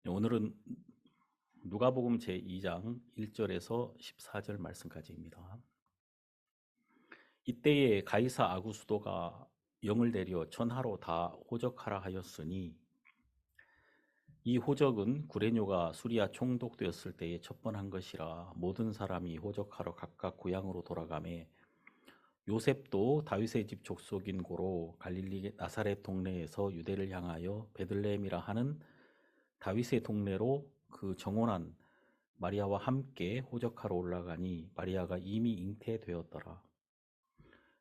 오늘은 누가복음 제2장 1절에서 14절 말씀까지입니다. 이때에 가이사 아구수도가 영을 내려 전하로 다 호적하라 하였으니 이 호적은 구레뇨가 수리아 총독되었을 때에 첩번한 것이라 모든 사람이 호적하러 각각 고향으로 돌아가매 요셉도 다윗의 집 족속인 고로 갈릴리 나사렛 동네에서 유대를 향하여 베들레헴이라 하는 다윗의 동네로 그 정혼한 마리아와 함께 호적하러 올라가니 마리아가 이미 잉태되었더라.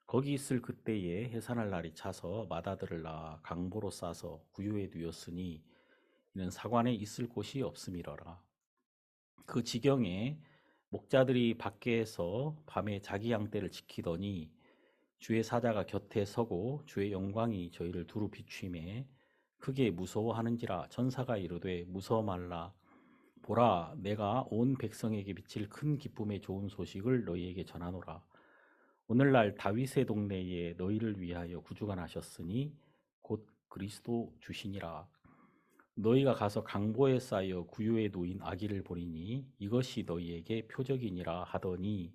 거기 있을 그때에 해산할 날이 차서 맏아들을 낳아 강보로 싸서 구유에 누였으니 이는 사관에 있을 곳이 없음이러라. 그 지경에 목자들이 밖에서 밤에 자기 양떼를 지키더니 주의 사자가 곁에 서고 주의 영광이 저희를 두루 비추매 크게 무서워하는지라. 전사가 이르되 무서워 말라. 보라, 내가 온 백성에게 미칠 큰 기쁨의 좋은 소식을 너희에게 전하노라. 오늘날 다윗의 동네에 너희를 위하여 구주가 나셨으니 곧 그리스도 주시니라. 너희가 가서 강보에 쌓여 구유에 놓인 아기를 보리니 이것이 너희에게 표적이니라 하더니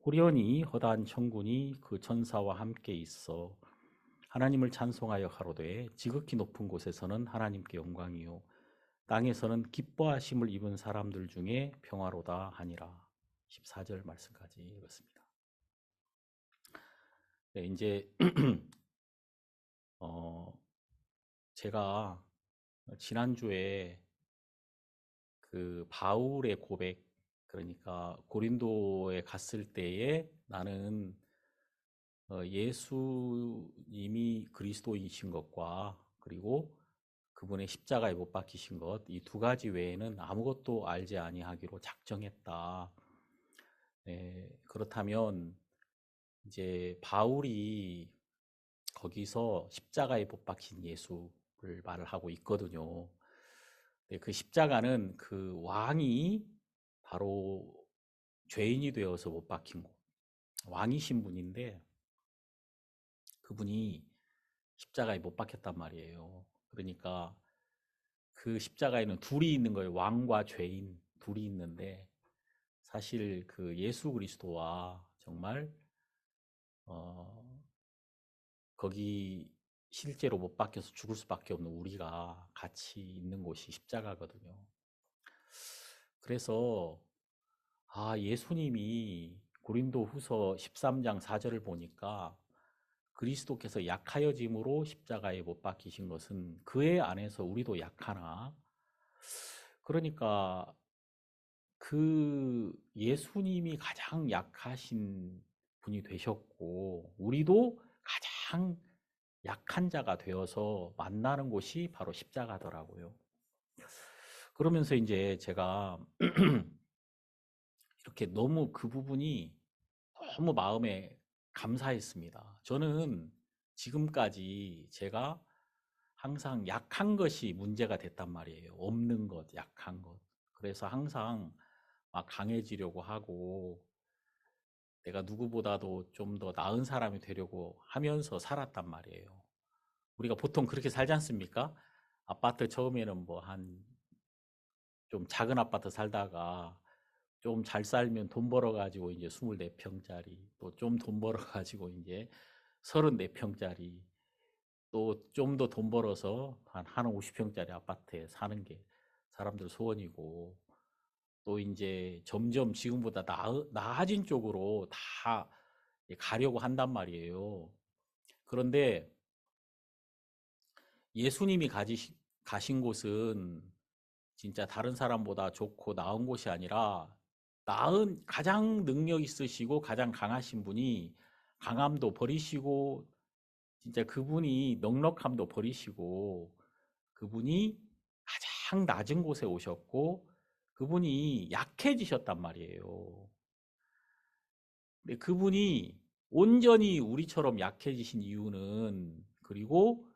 호련히 허다한 천군이 그 천사와 함께 있어 하나님을 찬송하여 가로되 지극히 높은 곳에서는 하나님께 영광이요 땅에서는 기뻐하심을 입은 사람들 중에 평화로다 하니라. 14절 말씀까지 읽었습니다. 네, 이제 제가 지난주에 그 바울의 고백, 그러니까 고린도에 갔을 때에 나는 예수님이 그리스도이신 것과 그리고 그분의 십자가에 못 박히신 것, 이 두 가지 외에는 아무것도 알지 아니하기로 작정했다. 네, 그렇다면 이제 바울이 거기서 십자가에 못 박힌 예수를 말을 하고 있거든요. 네, 그 십자가는 그 왕이 바로 죄인이 되어서 못 박힌 곳, 왕이신 분인데 그분이 십자가에 못 박혔단 말이에요. 그러니까 그 십자가에는 둘이 있는 거예요. 왕과 죄인 둘이 있는데 사실 그 예수 그리스도와 정말 어, 거기 실제로 못 박혀서 죽을 수밖에 없는 우리가 같이 있는 곳이 십자가거든요. 그래서 예수님이 고린도 후서 13장 4절을 보니까 그리스도께서 약하여짐으로 십자가에 못 박히신 것은 그의 안에서 우리도 약하나, 그러니까 그 예수님이 가장 약하신 분이 되셨고 우리도 가장 약한 자가 되어서 만나는 곳이 바로 십자가더라고요. 그러면서 이제 제가 이렇게 너무 그 부분이 너무 마음에 감사했습니다. 저는 지금까지 제가 항상 약한 것이 문제가 됐단 말이에요. 없는 것, 약한 것. 그래서 항상 막 강해지려고 하고 내가 누구보다도 좀 더 나은 사람이 되려고 하면서 살았단 말이에요. 우리가 보통 그렇게 살지 않습니까? 아파트 처음에는 뭐 한 좀 작은 아파트 살다가 좀 잘 살면 돈 벌어가지고 이제 24평짜리, 또 좀 돈 벌어가지고 이제 34평짜리, 또 좀 더 돈 벌어서 한 50평짜리 아파트에 사는 게 사람들 소원이고, 또 이제 점점 지금보다 나아진 쪽으로 다 가려고 한단 말이에요. 그런데 예수님이 가신 곳은 진짜 다른 사람보다 좋고 나은 곳이 아니라 가장 능력 있으시고 가장 강하신 분이 강함도 버리시고 진짜 그분이 넉넉함도 버리시고 그분이 가장 낮은 곳에 오셨고 그분이 약해지셨단 말이에요. 근데 그분이 온전히 우리처럼 약해지신 이유는, 그리고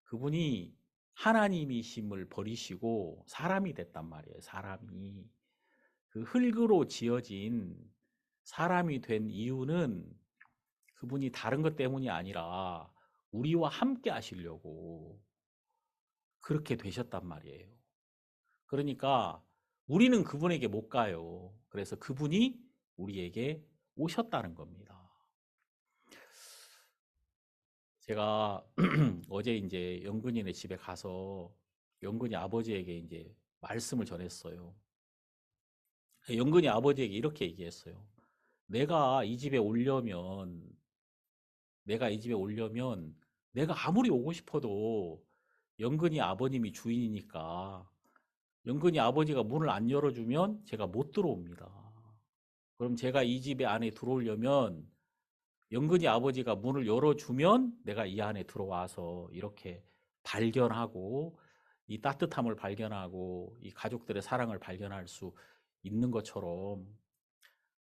그분이 하나님이심을 버리시고 사람이 됐단 말이에요. 사람이. 그 흙으로 지어진 사람이 된 이유는 그분이 다른 것 때문이 아니라 우리와 함께 하시려고 그렇게 되셨단 말이에요. 그러니까 우리는 그분에게 못 가요. 그래서 그분이 우리에게 오셨다는 겁니다. 제가 어제 이제 영근이네 집에 가서 영근이 아버지에게 이제 말씀을 전했어요. 영근이 아버지에게 이렇게 얘기했어요. 내가 이 집에 오려면, 내가 이 집에 오려면, 내가 아무리 오고 싶어도 영근이 아버님이 주인이니까 영근이 아버지가 문을 안 열어주면 제가 못 들어옵니다. 그럼 제가 이 집에 안에 들어오려면 영근이 아버지가 문을 열어주면 내가 이 안에 들어와서 이렇게 발견하고 이 따뜻함을 발견하고 이 가족들의 사랑을 발견할 수 있는 것처럼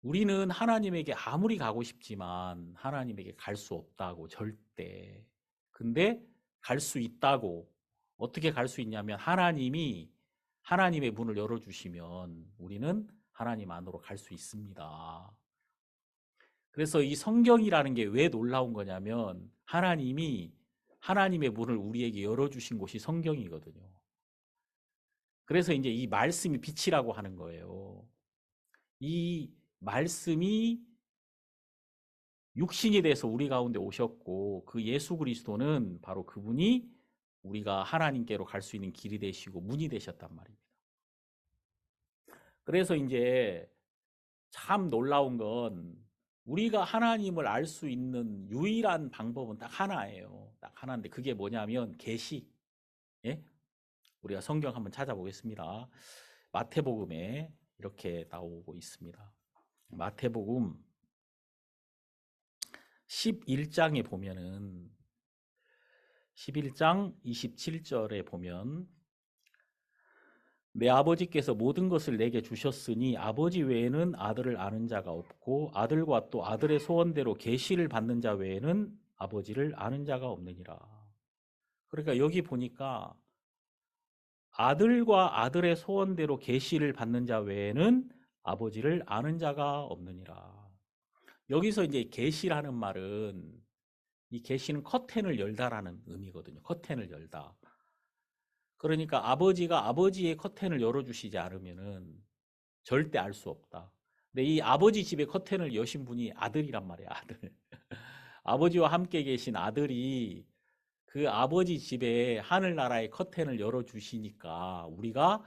우리는 하나님에게 아무리 가고 싶지만 하나님에게 갈 수 없다고 절대. 근데 갈 수 있다고. 어떻게 갈 수 있냐면 하나님이 하나님의 문을 열어주시면 우리는 하나님 안으로 갈 수 있습니다. 그래서 이 성경이라는 게 왜 놀라운 거냐면 하나님이 하나님의 문을 우리에게 열어주신 곳이 성경이거든요. 그래서 이제 이 말씀이 빛이라고 하는 거예요. 이 말씀이 육신이 돼서 우리 가운데 오셨고 그 예수 그리스도는 바로 그분이 우리가 하나님께로 갈 수 있는 길이 되시고 문이 되셨단 말입니다. 그래서 이제 참 놀라운 건 우리가 하나님을 알 수 있는 유일한 방법은 딱 하나예요. 딱 하나인데 그게 뭐냐면 계시. 예? 우리가 성경 한번 찾아보겠습니다. 마태복음에 이렇게 나오고 있습니다. 마태복음 11장에 보면은 11장 27절에 보면 내 아버지께서 모든 것을 내게 주셨으니 아버지 외에는 아들을 아는 자가 없고 아들과 또 아들의 소원대로 계시를 받는 자 외에는 아버지를 아는 자가 없느니라. 그러니까 여기 보니까 아들과 아들의 소원대로 계시를 받는 자 외에는 아버지를 아는 자가 없느니라. 여기서 이제 계시라는 말은 이 계시는 커튼을 열다라는 의미거든요. 커튼을 열다. 그러니까 아버지가 아버지의 커튼을 열어주시지 않으면은 절대 알 수 없다. 근데 이 아버지 집의 커튼을 여신 분이 아들이란 말이야, 아들. 아버지와 함께 계신 아들이 그 아버지 집에 하늘나라의 커튼을 열어주시니까 우리가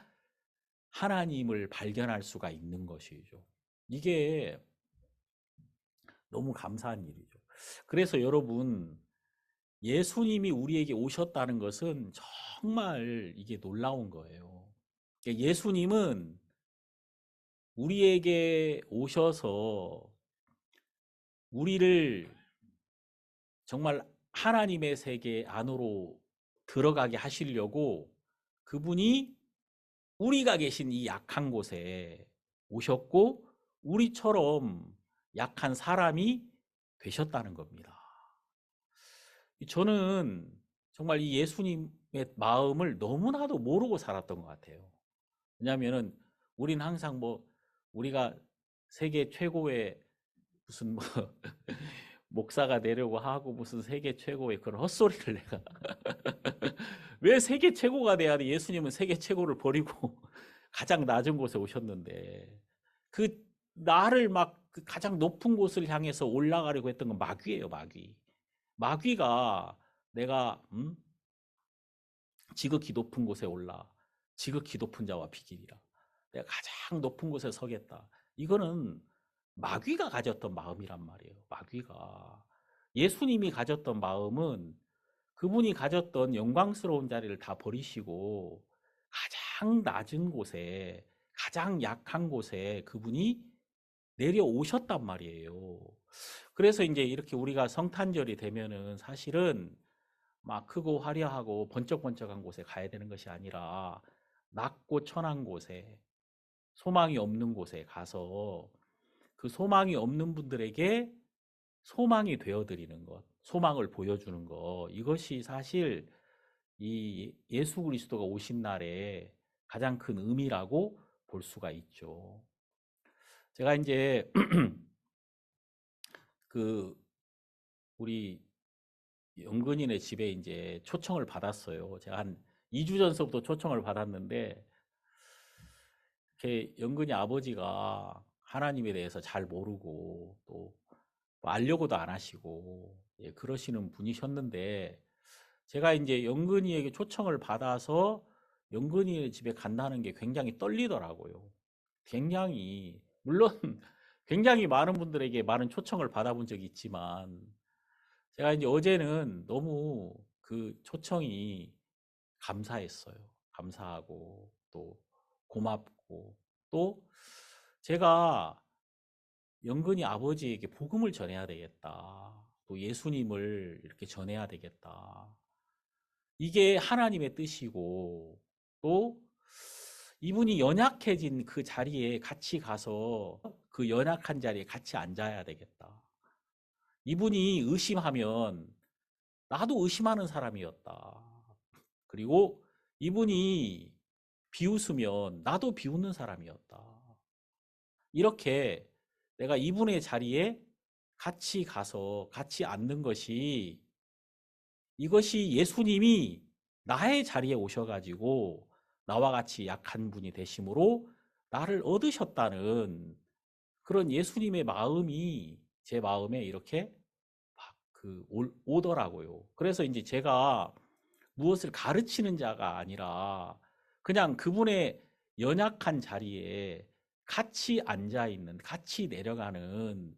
하나님을 발견할 수가 있는 것이죠. 이게 너무 감사한 일이죠. 그래서 여러분, 예수님이 우리에게 오셨다는 것은 정말 이게 놀라운 거예요. 그러니까 예수님은 우리에게 오셔서 우리를 정말 하나님의 세계 안으로 들어가게 하시려고 그분이 우리가 계신 이 약한 곳에 오셨고 우리처럼 약한 사람이 되셨다는 겁니다. 저는 정말 이 예수님의 마음을 너무나도 모르고 살았던 것 같아요. 왜냐하면은 우린 항상 뭐 우리가 세계 최고의 무슨 뭐 목사가 되려고 하고 무슨 세계 최고의 그런 헛소리를 내가 왜 세계 최고가 돼야 돼? 예수님은 세계 최고를 버리고 가장 낮은 곳에 오셨는데 그 나를 막그 가장 높은 곳을 향해서 올라가려고 했던 건 마귀예요, 마귀. 마귀가 내가 지극히 높은 곳에 올라 지극히 높은 자와 비기리라. 내가 가장 높은 곳에 서겠다. 이거는 마귀가 가졌던 마음이란 말이에요. 마귀가. 예수님이 가졌던 마음은 그분이 가졌던 영광스러운 자리를 다 버리시고 가장 낮은 곳에 가장 약한 곳에 그분이 내려오셨단 말이에요. 그래서 이제 이렇게 우리가 성탄절이 되면은 사실은 막 크고 화려하고 번쩍번쩍한 곳에 가야 되는 것이 아니라 낮고 천한 곳에 소망이 없는 곳에 가서 그 소망이 없는 분들에게 소망이 되어드리는 것, 소망을 보여주는 것, 이것이 사실 이 예수 그리스도가 오신 날에 가장 큰 의미라고 볼 수가 있죠. 제가 이제 그 우리 영근이네 집에 이제 초청을 받았어요. 제가 한 2주 전서부터 초청을 받았는데 이렇게 영근이 아버지가 하나님에 대해서 잘 모르고 또 알려고도 안 하시고 예, 그러시는 분이셨는데 제가 이제 영근이에게 초청을 받아서 영근이의 집에 간다는 게 굉장히 떨리더라고요. 굉장히 물론 굉장히 많은 분들에게 많은 초청을 받아본 적이 있지만 제가 이제 어제는 너무 그 초청이 감사했어요. 감사하고 또 고맙고 또 제가 영근이 아버지에게 복음을 전해야 되겠다. 또 예수님을 이렇게 전해야 되겠다. 이게 하나님의 뜻이고 또 이분이 연약해진 그 자리에 같이 가서 그 연약한 자리에 같이 앉아야 되겠다. 이분이 의심하면 나도 의심하는 사람이었다. 그리고 이분이 비웃으면 나도 비웃는 사람이었다. 이렇게 내가 이분의 자리에 같이 가서 같이 앉는 것이 이것이 예수님이 나의 자리에 오셔가지고 나와 같이 약한 분이 되심으로 나를 얻으셨다는 그런 예수님의 마음이 제 마음에 이렇게 오더라고요. 그래서 이제 제가 무엇을 가르치는 자가 아니라 그냥 그분의 연약한 자리에 같이 앉아 있는, 같이 내려가는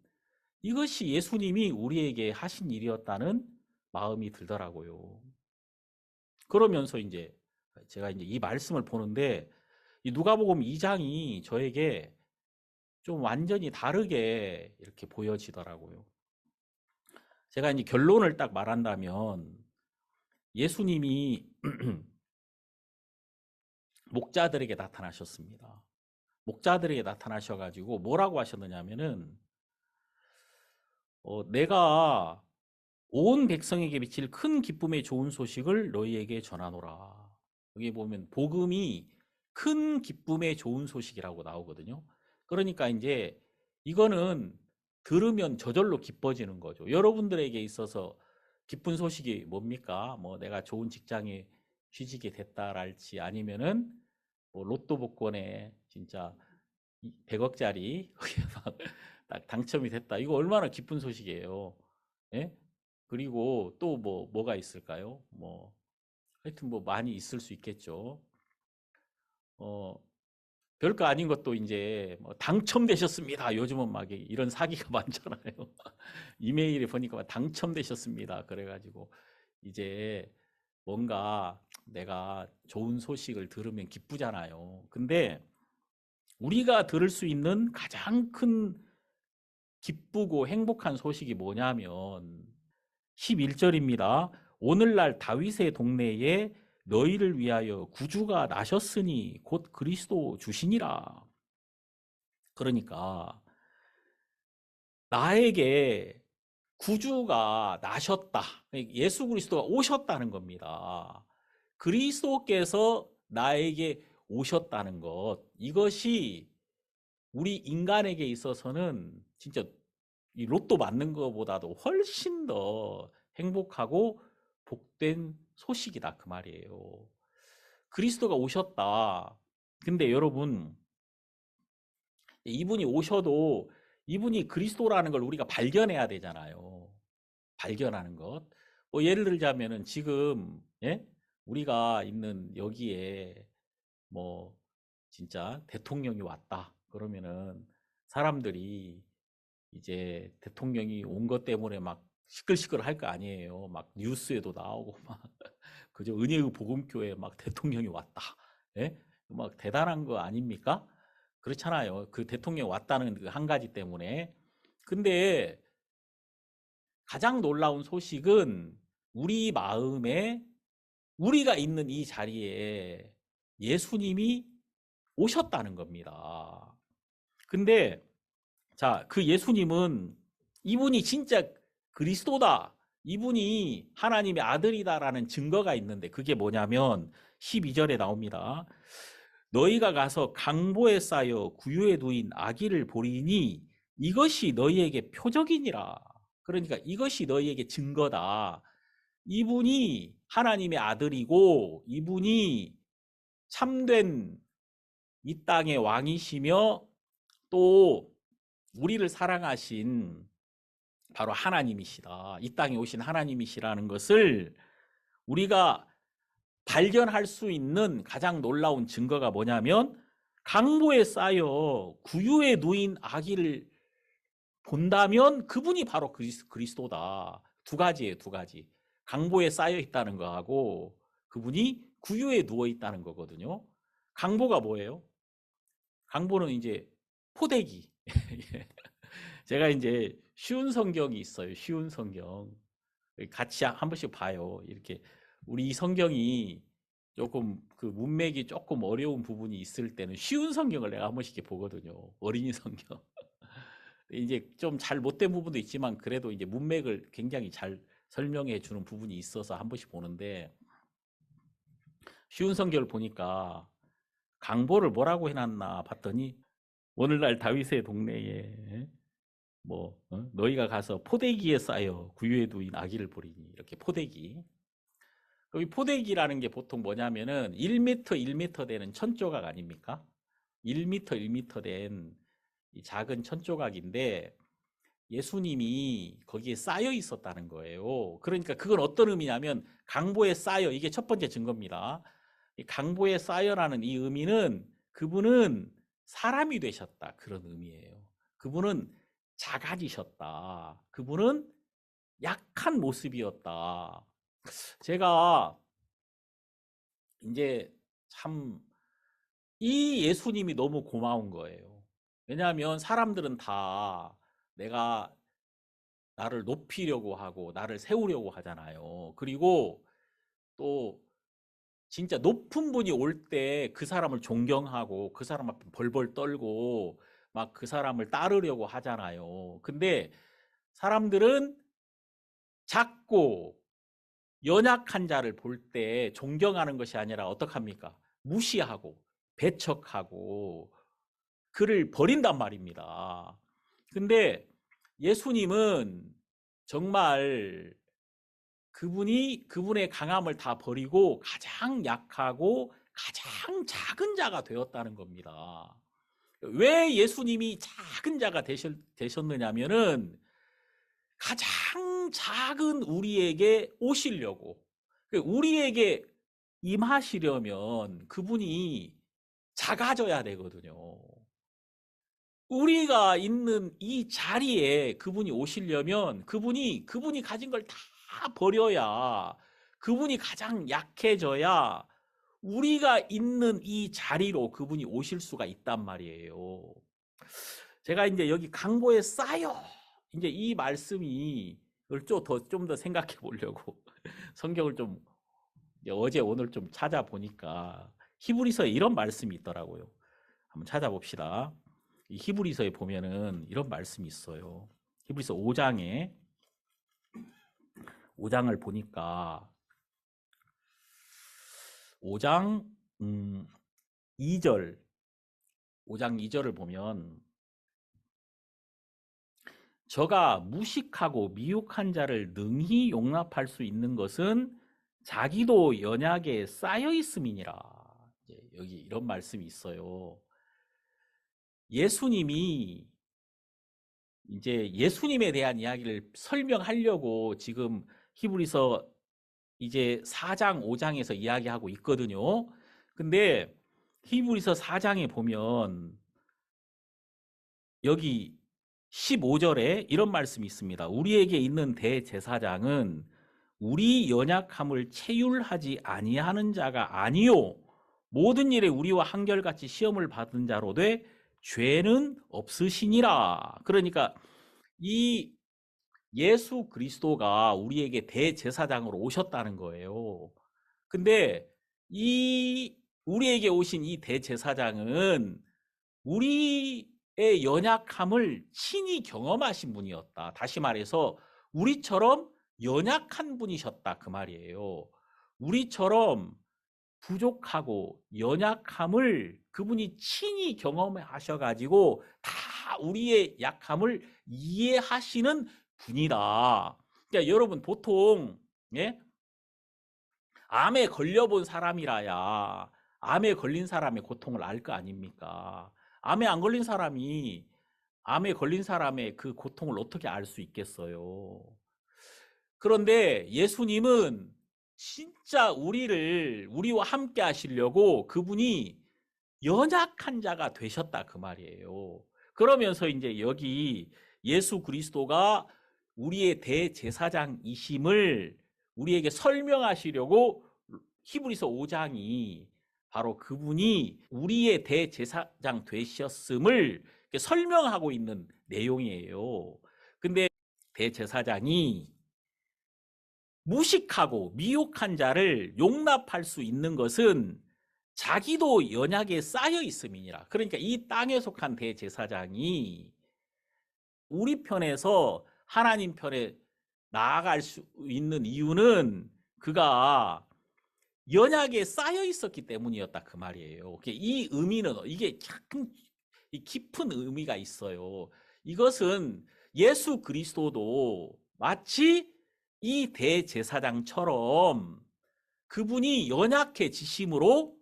이것이 예수님이 우리에게 하신 일이었다는 마음이 들더라고요. 그러면서 이제 제가 이제 이 말씀을 보는데 이 누가복음 2장이 저에게 좀 완전히 다르게 이렇게 보여지더라고요. 제가 이제 결론을 딱 말한다면 예수님이 목자들에게 나타나셨습니다. 목자들에게 나타나셔가지고 뭐라고 하셨느냐면은 내가 온 백성에게 미칠 큰 기쁨의 좋은 소식을 너희에게 전하노라. 여기 보면 복음이 큰 기쁨의 좋은 소식이라고 나오거든요. 그러니까 이제 이거는 들으면 저절로 기뻐지는 거죠. 여러분들에게 있어서 기쁜 소식이 뭡니까? 뭐 내가 좋은 직장에 취직이 됐다랄지 아니면은 뭐 로또 복권에 진짜 100억짜리 딱 당첨이 됐다. 이거 얼마나 기쁜 소식이에요. 예? 그리고 또 뭐가 있을까요? 뭐 하여튼 뭐 많이 있을 수 있겠죠. 어, 별거 아닌 것도 이제 뭐 당첨되셨습니다. 요즘은 막 이런 사기가 많잖아요. 이메일에 보니까 막 당첨되셨습니다. 그래가지고 이제 뭔가 내가 좋은 소식을 들으면 기쁘잖아요. 근데 우리가 들을 수 있는 가장 큰 기쁘고 행복한 소식이 뭐냐면 11절입니다. 오늘날 다윗의 동네에 너희를 위하여 구주가 나셨으니 곧 그리스도 주시니라. 그러니까 나에게 구주가 나셨다. 예수 그리스도가 오셨다는 겁니다. 그리스도께서 나에게 오셨다는 것. 이것이 우리 인간에게 있어서는 진짜 이 로또 맞는 것보다도 훨씬 더 행복하고 복된 소식이다 그 말이에요. 그리스도가 오셨다. 근데 여러분 이분이 오셔도 이분이 그리스도라는 걸 우리가 발견해야 되잖아요. 발견하는 것. 뭐 예를 들자면은 지금 예? 우리가 있는 여기에 뭐 진짜 대통령이 왔다. 그러면은 사람들이 이제 대통령이 온 것 때문에 막 시끌시끌 할 거 아니에요. 막 뉴스에도 나오고 막 그저 은혜의 복음교회 막 대통령이 왔다. 예? 막 대단한 거 아닙니까? 그렇잖아요. 그 대통령 왔다는 그 한 가지 때문에. 근데 가장 놀라운 소식은 우리 마음에 우리가 있는 이 자리에 예수님이 오셨다는 겁니다. 근데 자, 그 예수님은 이분이 진짜 그리스도다. 이분이 하나님의 아들이다라는 증거가 있는데 그게 뭐냐면 12절에 나옵니다. 너희가 가서 강보에 쌓여 구유에 누인 아기를 보리니 이것이 너희에게 표적이니라. 그러니까 이것이 너희에게 증거다. 이분이 하나님의 아들이고 이분이 참된 이 땅의 왕이시며 또 우리를 사랑하신 바로 하나님이시다. 이 땅에 오신 하나님이시라는 것을 우리가 발견할 수 있는 가장 놀라운 증거가 뭐냐면 강보에 쌓여 구유에 누인 아기를 본다면 그분이 바로 그리스도다. 두 가지예요, 두 가지. 강보에 쌓여 있다는 거하고 그분이 구유에 누워 있다는 거거든요. 강보가 뭐예요? 강보는 이제 포대기. 제가 이제 쉬운 성경이 있어요. 쉬운 성경. 같이 한 번씩 봐요. 이렇게 우리 이 성경이 조금 그 문맥이 조금 어려운 부분이 있을 때는 쉬운 성경을 내가 한 번씩 이렇게 보거든요. 어린이 성경. 이제 좀 잘 못된 부분도 있지만 그래도 이제 문맥을 굉장히 잘 설명해 주는 부분이 있어서 한 번씩 보는데 쉬운 성경을 보니까 강보를 뭐라고 해놨나 봤더니 오늘날 다윗의 동네에 너희가 가서 포대기에 쌓여 구유에 두인 아기를 보리니 이렇게 포대기. 이 포대기라는 게 보통 뭐냐면은 1m 1m 되는 천조각 아닙니까? 1m 1m 된 이 작은 천조각인데 예수님이 거기에 쌓여 있었다는 거예요. 그러니까 그건 어떤 의미냐면 강보에 쌓여, 이게 첫 번째 증거입니다. 이 강보에 쌓여라는 이 의미는 그분은 사람이 되셨다, 그런 의미예요. 그분은 작아지셨다. 그분은 약한 모습이었다. 제가 이제 참 이 예수님이 너무 고마운 거예요. 왜냐하면 사람들은 다 내가 나를 높이려고 하고 나를 세우려고 하잖아요. 그리고 또 진짜 높은 분이 올 때 그 사람을 존경하고 그 사람 앞에 벌벌 떨고 막 그 사람을 따르려고 하잖아요. 근데 사람들은 작고 연약한 자를 볼 때 존경하는 것이 아니라 어떡합니까? 무시하고 배척하고 그를 버린단 말입니다. 근데 예수님은 정말 그분의 강함을 다 버리고 가장 약하고 가장 작은 자가 되었다는 겁니다. 왜 예수님이 작은 자가 되셨느냐면은 가장 작은 우리에게 오시려고, 우리에게 임하시려면 그분이 작아져야 되거든요. 우리가 있는 이 자리에 그분이 오시려면 그분이 가진 걸 다 버려야, 그분이 가장 약해져야 우리가 있는 이 자리로 그분이 오실 수가 있단 말이에요. 제가 이제 여기 강보에 쌓여, 이제 이 말씀이 좀 더 생각해 보려고 성경을 좀 어제 오늘 좀 찾아보니까 히브리서에 이런 말씀이 있더라고요. 한번 찾아봅시다. 이 히브리서에 보면은 이런 말씀이 있어요. 히브리서 5장을 보니까 5장 2절 5장 2절을 보면 저가 무식하고 미혹한 자를 능히 용납할 수 있는 것은 자기도 연약에 쌓여 있음이니라. 여기 이런 말씀이 있어요. 예수님이 이제 예수님에 대한 이야기를 설명하려고 지금 히브리서 이제 4장, 5장에서 이야기하고 있거든요. 근데 히브리서 4장에 보면 여기 15절에 이런 말씀이 있습니다. 우리에게 있는 대제사장은 우리 연약함을 체휼하지 아니하는 자가 아니요 모든 일에 우리와 한결같이 시험을 받은 자로 돼 죄는 없으시니라. 그러니까 이 예수 그리스도가 우리에게 대제사장으로 오셨다는 거예요. 근데 이 우리에게 오신 이 대제사장은 우리의 연약함을 친히 경험하신 분이었다. 다시 말해서 우리처럼 연약한 분이셨다, 그 말이에요. 우리처럼 부족하고 연약함을 그분이 친히 경험하셔가지고 다 우리의 약함을 이해하시는 분이다. 그러니까 여러분 보통 암에 걸려본 사람이라야 암에 걸린 사람의 고통을 알 거 아닙니까? 암에 안 걸린 사람이 암에 걸린 사람의 그 고통을 어떻게 알 수 있겠어요? 그런데 예수님은 진짜 우리와 함께 하시려고 그분이 연약한 자가 되셨다 그 말이에요. 그러면서 이제 여기 예수 그리스도가 우리의 대제사장이심을 우리에게 설명하시려고 히브리서 5장이 바로 그분이 우리의 대제사장 되셨음을 설명하고 있는 내용이에요. 근데 대제사장이 무식하고 미혹한 자를 용납할 수 있는 것은 자기도 연약에 쌓여 있음이니라. 그러니까 이 땅에 속한 대제사장이 우리 편에서 하나님 편에 나아갈 수 있는 이유는 그가 연약에 쌓여 있었기 때문이었다 그 말이에요. 이 의미는 이게 참 깊은 의미가 있어요. 이것은 예수 그리스도도 마치 이 대제사장처럼 그분이 연약해지심으로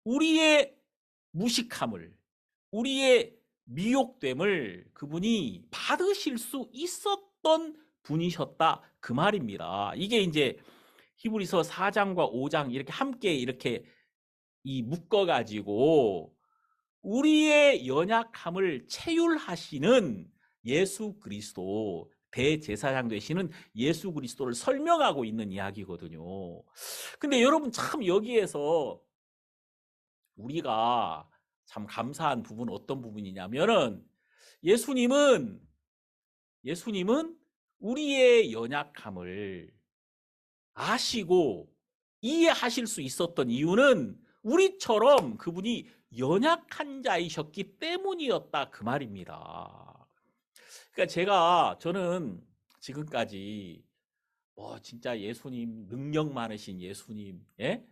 우리의 무식함을, 우리의 미혹됨을 그분이 받으실 수 있었던 분이셨다 그 말입니다. 이게 이제 히브리서 4장과 5장 이렇게 함께 이렇게 묶어 가지고 우리의 연약함을 체휼하시는 예수 그리스도, 대제사장 되시는 예수 그리스도를 설명하고 있는 이야기거든요. 근데 여러분 참 여기에서 우리가 참 감사한 부분은 어떤 부분이냐면은 예수님은 우리의 연약함을 아시고 이해하실 수 있었던 이유는 우리처럼 그분이 연약한 자이셨기 때문이었다 그 말입니다. 그러니까 저는 지금까지 진짜 예수님 능력 많으신 예수님, 예?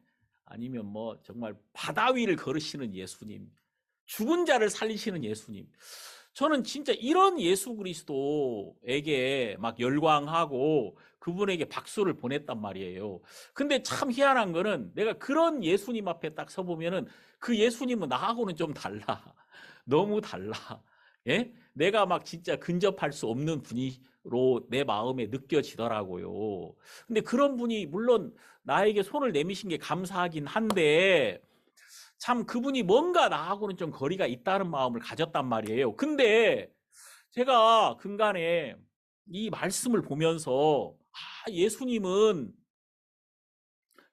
아니면 뭐 정말 바다 위를 걸으시는 예수님, 죽은 자를 살리시는 예수님. 저는 진짜 이런 예수 그리스도에게 막 열광하고 그분에게 박수를 보냈단 말이에요. 근데 참 희한한 거는 내가 그런 예수님 앞에 딱 서보면은 그 예수님은 나하고는 좀 달라. 너무 달라. 예? 내가 막 진짜 근접할 수 없는 분으로 내 마음에 느껴지더라고요. 근데 그런 분이 물론 나에게 손을 내미신 게 감사하긴 한데 참 그분이 뭔가 나하고는 좀 거리가 있다는 마음을 가졌단 말이에요. 근데 제가 근간에 이 말씀을 보면서 예수님은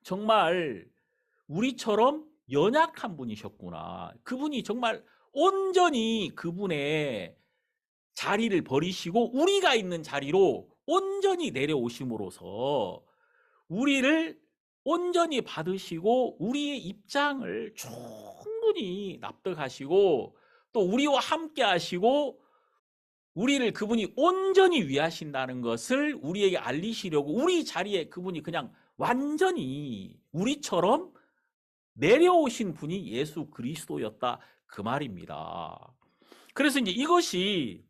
정말 우리처럼 연약한 분이셨구나. 그분이 정말 온전히 그분의 자리를 버리시고 우리가 있는 자리로 온전히 내려오심으로써 우리를 온전히 받으시고 우리의 입장을 충분히 납득하시고 또 우리와 함께 하시고 우리를 그분이 온전히 위하신다는 것을 우리에게 알리시려고 우리 자리에 그분이 그냥 완전히 우리처럼 내려오신 분이 예수 그리스도였다 그 말입니다. 그래서 이제 이것이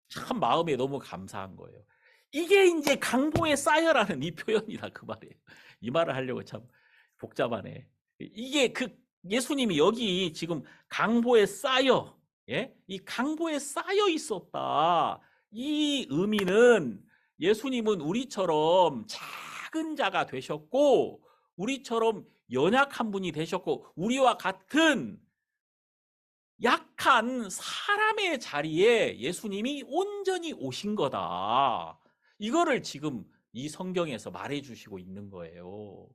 참 마음에 너무 감사한 거예요. 이게 이제 강보에 쌓여라는 이 표현이다 그 말이에요. 이 말을 하려고 참 복잡하네. 이게 그 예수님이 여기 지금 강보에 쌓여, 예? 이 강보에 쌓여 있었다. 이 의미는 예수님은 우리처럼 작은 자가 되셨고 우리처럼 연약한 분이 되셨고 우리와 같은 약한 사람의 자리에 예수님이 온전히 오신 거다. 이거를 지금 이 성경에서 말해주시고 있는 거예요.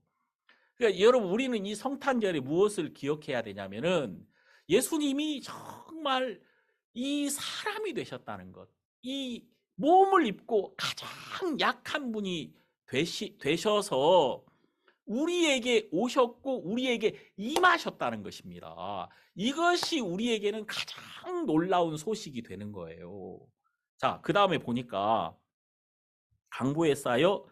그러니까 여러분 우리는 이 성탄절에 무엇을 기억해야 되냐면은 예수님이 정말 이 사람이 되셨다는 것. 이 몸을 입고 가장 약한 분이 되셔서 우리에게 오셨고 우리에게 임하셨다는 것입니다. 이것이 우리에게는 가장 놀라운 소식이 되는 거예요. 자, 그 다음에 보니까 강보에 쌓여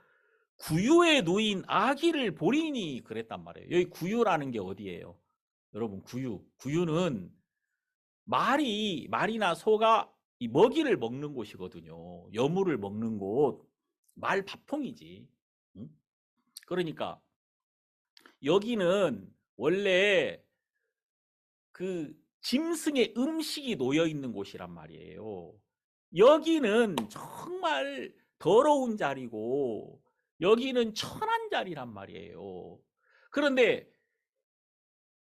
구유에 놓인 아기를 보리니 그랬단 말이에요. 여기 구유라는 게 어디예요? 여러분 구유는 말이나 소가 이 먹이를 먹는 곳이거든요. 여물을 먹는 곳, 말 밥통이지. 응? 그러니까 여기는 원래 그 짐승의 음식이 놓여 있는 곳이란 말이에요. 여기는 정말 더러운 자리고 여기는 천한 자리란 말이에요. 그런데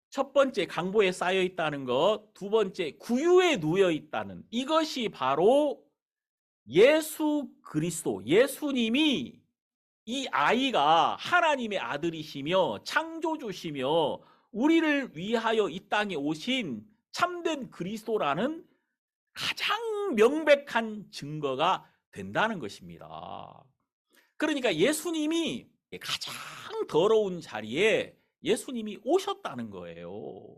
첫 번째 강보에 쌓여 있다는 것, 두 번째 구유에 누워 있다는 이것이 바로 예수 그리스도, 예수님이 이 아이가 하나님의 아들이시며 창조주시며 우리를 위하여 이 땅에 오신 참된 그리스도라는 가장 명백한 증거가 된다는 것입니다. 그러니까 예수님이 가장 더러운 자리에 예수님이 오셨다는 거예요.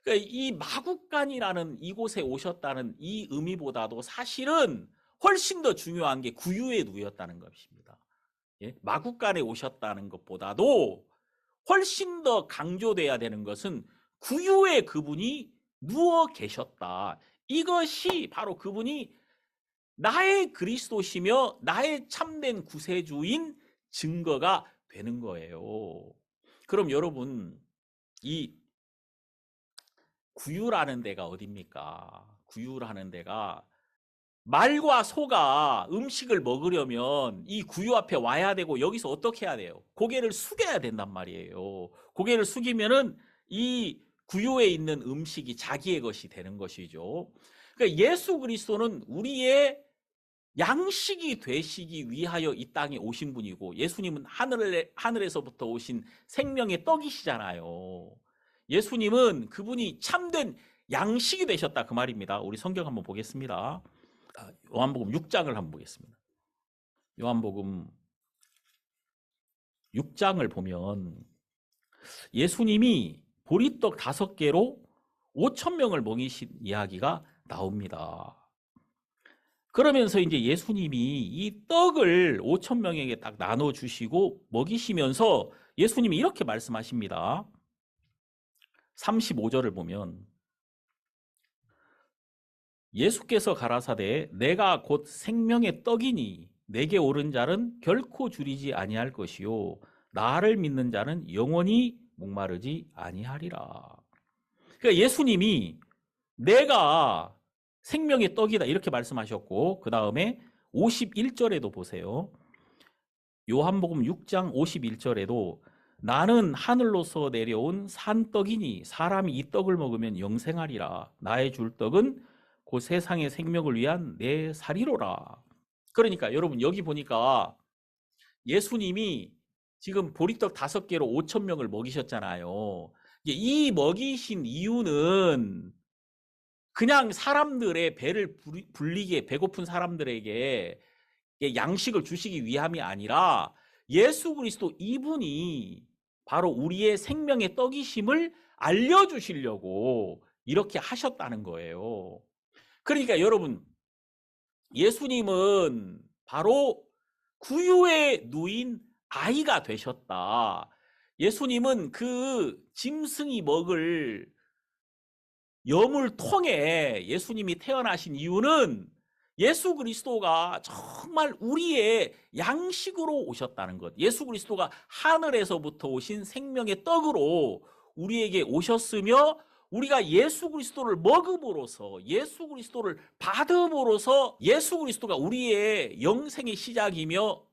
그러니까 이 마국간이라는 이곳에 오셨다는 이 의미보다도 사실은 훨씬 더 중요한 게 구유에 누였다는 것입니다. 예? 마국간에 오셨다는 것보다도 훨씬 더 강조돼야 되는 것은 구유에 그분이 누워 계셨다. 이것이 바로 그분이 나의 그리스도시며 나의 참된 구세주인 증거가 되는 거예요. 그럼 여러분, 이 구유라는 데가 어딥니까? 구유라는 데가 말과 소가 음식을 먹으려면 이 구유 앞에 와야 되고 여기서 어떻게 해야 돼요? 고개를 숙여야 된단 말이에요. 고개를 숙이면은 이 구유에 있는 음식이 자기의 것이 되는 것이죠. 그러니까 예수 그리스도는 우리의 양식이 되시기 위하여 이 땅에 오신 분이고 예수님은 하늘에서부터 오신 생명의 떡이시잖아요. 예수님은 그분이 참된 양식이 되셨다 그 말입니다. 우리 성경 한번 보겠습니다. 요한복음 6장을 한번 보겠습니다. 요한복음 6장을 보면 예수님이 보리떡 5개로 5,000명을 먹이신 이야기가 나옵니다. 그러면서 이제 예수님이 이 떡을 5,000명에게 딱 나눠주시고 먹이시면서 예수님이 이렇게 말씀하십니다. 35절을 보면 예수께서 가라사대 내가 곧 생명의 떡이니 내게 오른 자는 결코 줄이지 아니할 것이요 나를 믿는 자는 영원히 목마르지 아니하리라. 그러니까 예수님이 내가 생명의 떡이다 이렇게 말씀하셨고 그 다음에 51절에도 보세요. 요한복음 6장 51절에도 나는 하늘로서 내려온 산떡이니 사람이 이 떡을 먹으면 영생하리라. 나의 줄 떡은 그 세상의 생명을 위한 내 살이로라. 그러니까 여러분 여기 보니까 예수님이 지금 보리떡 5개로 5,000명을 먹이셨잖아요. 이 먹이신 이유는 그냥 사람들의 배를 불리게 배고픈 사람들에게 양식을 주시기 위함이 아니라 예수 그리스도 이분이 바로 우리의 생명의 떡이심을 알려주시려고 이렇게 하셨다는 거예요. 그러니까 여러분 예수님은 바로 구유에 누인 아이가 되셨다. 예수님은 그 짐승이 먹을 여물통에 예수님이 태어나신 이유는 예수 그리스도가 정말 우리의 양식으로 오셨다는 것. 예수 그리스도가 하늘에서부터 오신 생명의 떡으로 우리에게 오셨으며 우리가 예수 그리스도를 먹음으로써 예수 그리스도를 받음으로써 예수 그리스도가 우리의 영생의 시작이며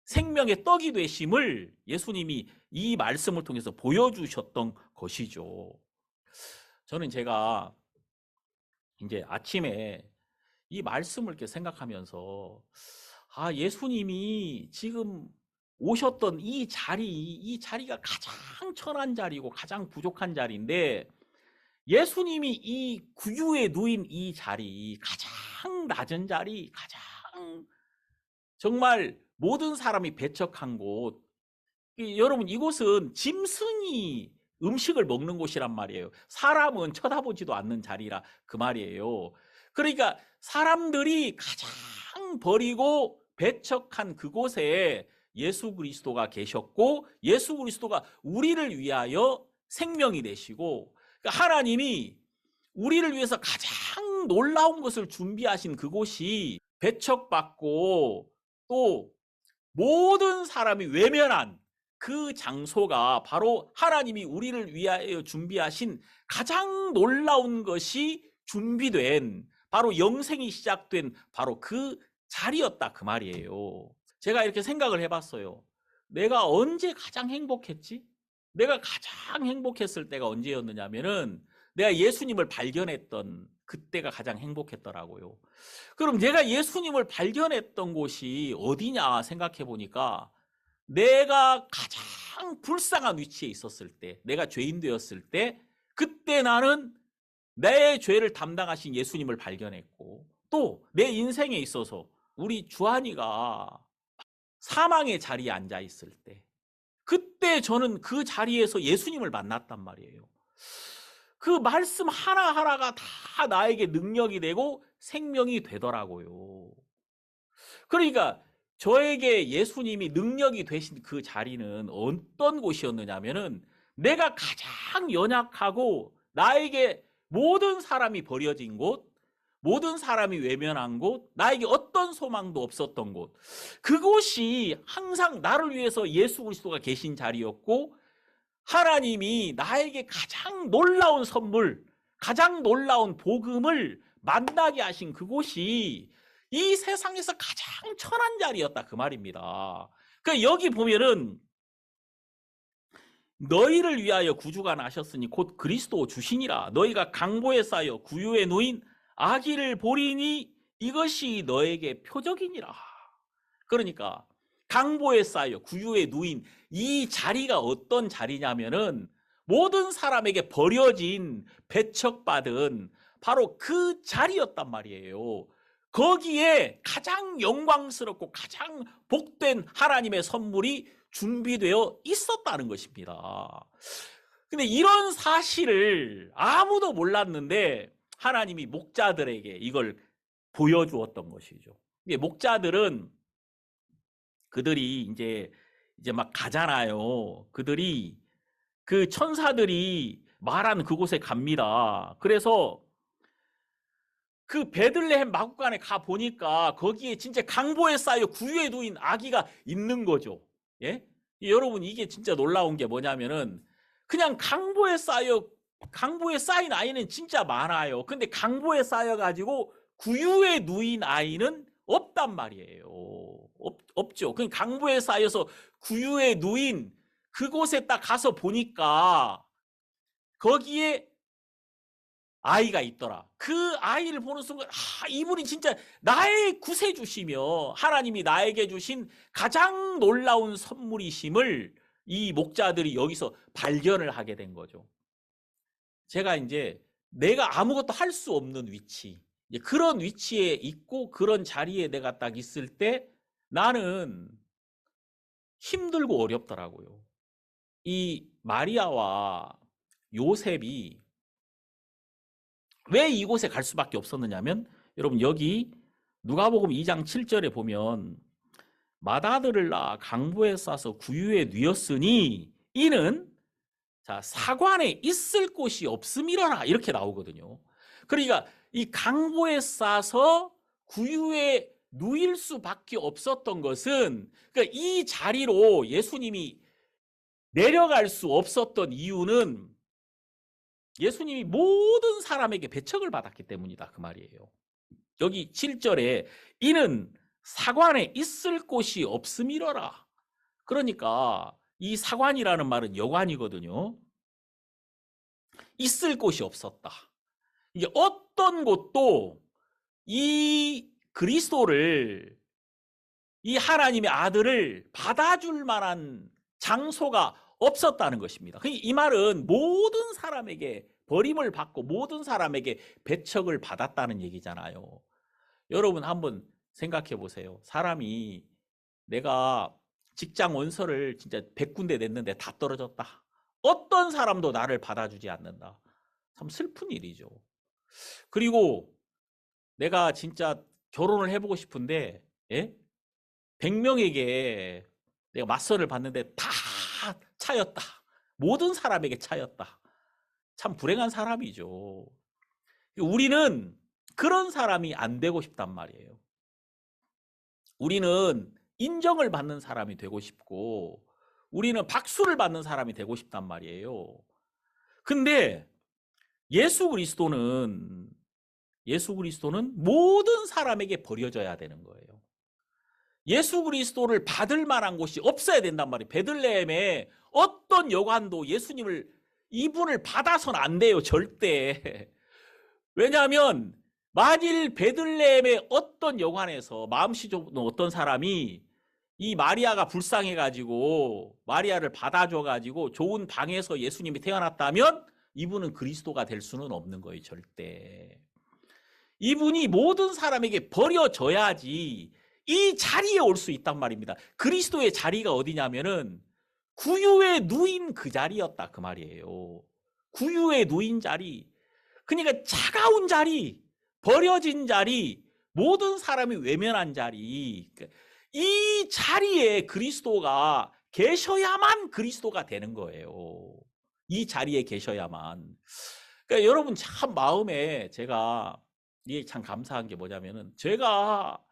생명의 떡이 되심을 예수님이 이 말씀을 통해서 보여주셨던 것이죠. 저는 제가 이제 아침에 이 말씀을 이렇게 생각하면서 예수님이 지금 오셨던 이 자리가 가장 천한 자리고 가장 부족한 자리인데 예수님이 이 구유에 누인 이 자리, 가장 낮은 자리, 가장 정말 모든 사람이 배척한 곳. 여러분 이곳은 짐승이 음식을 먹는 곳이란 말이에요. 사람은 쳐다보지도 않는 자리라 그 말이에요. 그러니까 사람들이 가장 버리고 배척한 그곳에 예수 그리스도가 계셨고 예수 그리스도가 우리를 위하여 생명이 되시고 그러니까 하나님이 우리를 위해서 가장 놀라운 것을 준비하신 그곳이 배척받고 또 모든 사람이 외면한 그 장소가 바로 하나님이 우리를 위하여 준비하신 가장 놀라운 것이 준비된, 바로 영생이 시작된 바로 그 자리였다, 그 말이에요. 제가 이렇게 생각을 해봤어요. 내가 언제 가장 행복했지? 내가 가장 행복했을 때가 언제였느냐면은 내가 예수님을 발견했던 그때가 가장 행복했더라고요. 그럼 내가 예수님을 발견했던 곳이 어디냐 생각해 보니까, 내가 가장 불쌍한 위치에 있었을 때, 내가 죄인 되었을 때, 그때 나는 내 죄를 담당하신 예수님을 발견했고, 또 내 인생에 있어서 우리 주한이가 사망의 자리에 앉아 있을 때, 그때 저는 그 자리에서 예수님을 만났단 말이에요. 그 말씀 하나하나가 다 나에게 능력이 되고 생명이 되더라고요. 그러니까 저에게 예수님이 능력이 되신 그 자리는 어떤 곳이었느냐면은, 내가 가장 연약하고 나에게 모든 사람이 버려진 곳, 모든 사람이 외면한 곳, 나에게 어떤 소망도 없었던 곳, 그곳이 항상 나를 위해서 예수 그리스도가 계신 자리였고, 하나님이 나에게 가장 놀라운 선물, 가장 놀라운 복음을 만나게 하신 그곳이 이 세상에서 가장 천한 자리였다, 그 말입니다. 그러니까 여기 보면은 너희를 위하여 구주가 나셨으니 곧 그리스도 주시니라. 너희가 강보에 쌓여 구유에 놓인 아기를 보리니 이것이 너에게 표적이니라. 그러니까 강보에 쌓여 구유에 누인 이 자리가 어떤 자리냐면은, 모든 사람에게 버려진, 배척받은 바로 그 자리였단 말이에요. 거기에 가장 영광스럽고 가장 복된 하나님의 선물이 준비되어 있었다는 것입니다. 근데 이런 사실을 아무도 몰랐는데 하나님이 목자들에게 이걸 보여주었던 것이죠. 목자들은, 그들이 이제 막 가잖아요. 그들이, 그 천사들이 말한 그곳에 갑니다. 그래서 그 베들레헴 마구간에 가 보니까 거기에 진짜 강보에 쌓여 구유에 누인 아기가 있는 거죠. 예? 여러분, 이게 진짜 놀라운 게 뭐냐면은, 그냥 강보에 쌓인 아이는 진짜 많아요. 근데 강보에 쌓여 가지고 구유에 누인 아이는 없단 말이에요. 없죠. 그 강보에 쌓여서 구유에 누인 그곳에 딱 가서 보니까 거기에 아이가 있더라. 그 아이를 보는 순간, 이분이 진짜 나의 구세주시며 하나님이 나에게 주신 가장 놀라운 선물이심을 이 목자들이 여기서 발견을 하게 된 거죠. 제가 이제 내가 아무것도 할 수 없는 위치, 그런 위치에 있고 그런 자리에 내가 딱 있을 때 나는 힘들고 어렵더라고요. 이 마리아와 요셉이 왜 이곳에 갈 수밖에 없었느냐면, 여러분 여기 누가복음 2장 7절에 보면, 맏아들을 낳아 강보에 싸서 구유에 뉘었으니 이는 사관에 있을 곳이 없음이라나, 이렇게 나오거든요. 그러니까 이 강보에 싸서 구유에 누일 수밖에 없었던 것은, 그러니까 이 자리로 예수님이 내려갈 수 없었던 이유는 예수님이 모든 사람에게 배척을 받았기 때문이다, 그 말이에요. 여기 7절에 이는 사관에 있을 곳이 없음이러라. 그러니까 이 사관이라는 말은 여관이거든요. 있을 곳이 없었다. 이게 어떤 곳도 이 그리스도를, 이 하나님의 아들을 받아줄 만한 장소가 없었다는 것입니다. 이 말은 모든 사람에게 버림을 받고 모든 사람에게 배척을 받았다는 얘기잖아요. 여러분 한번 생각해 보세요. 사람이, 내가 직장 원서를 진짜 100군데 냈는데 다 떨어졌다. 어떤 사람도 나를 받아주지 않는다. 참 슬픈 일이죠. 그리고 내가 진짜 결혼을 해보고 싶은데, 예? 100명에게 내가 맞선을 봤는데 다 차였다. 모든 사람에게 차였다. 참 불행한 사람이죠. 우리는 그런 사람이 안 되고 싶단 말이에요. 우리는 인정을 받는 사람이 되고 싶고, 우리는 박수를 받는 사람이 되고 싶단 말이에요. 근데 예수 그리스도는 모든 사람에게 버려져야 되는 거예요. 예수 그리스도를 받을 만한 곳이 없어야 된단 말이에요. 베들레헴에 어떤 여관도 이분을 받아서는 안 돼요. 절대. 왜냐하면 만일 베들레헴의 어떤 여관에서 마음씨 좋은 어떤 사람이 이 마리아가 불쌍해가지고 마리아를 받아줘가지고 좋은 방에서 예수님이 태어났다면 이분은 그리스도가 될 수는 없는 거예요. 절대. 이분이 모든 사람에게 버려져야지 이 자리에 올 수 있단 말입니다. 그리스도의 자리가 어디냐면은 구유에 누인 그 자리였다 그 말이에요. 구유에 누인 자리. 그러니까 차가운 자리, 버려진 자리, 모든 사람이 외면한 자리. 이 자리에 그리스도가 계셔야만 그리스도가 되는 거예요. 이 자리에 계셔야만. 그러니까 여러분 참 마음에 제가 이게 참 감사한 게 뭐냐면은 제가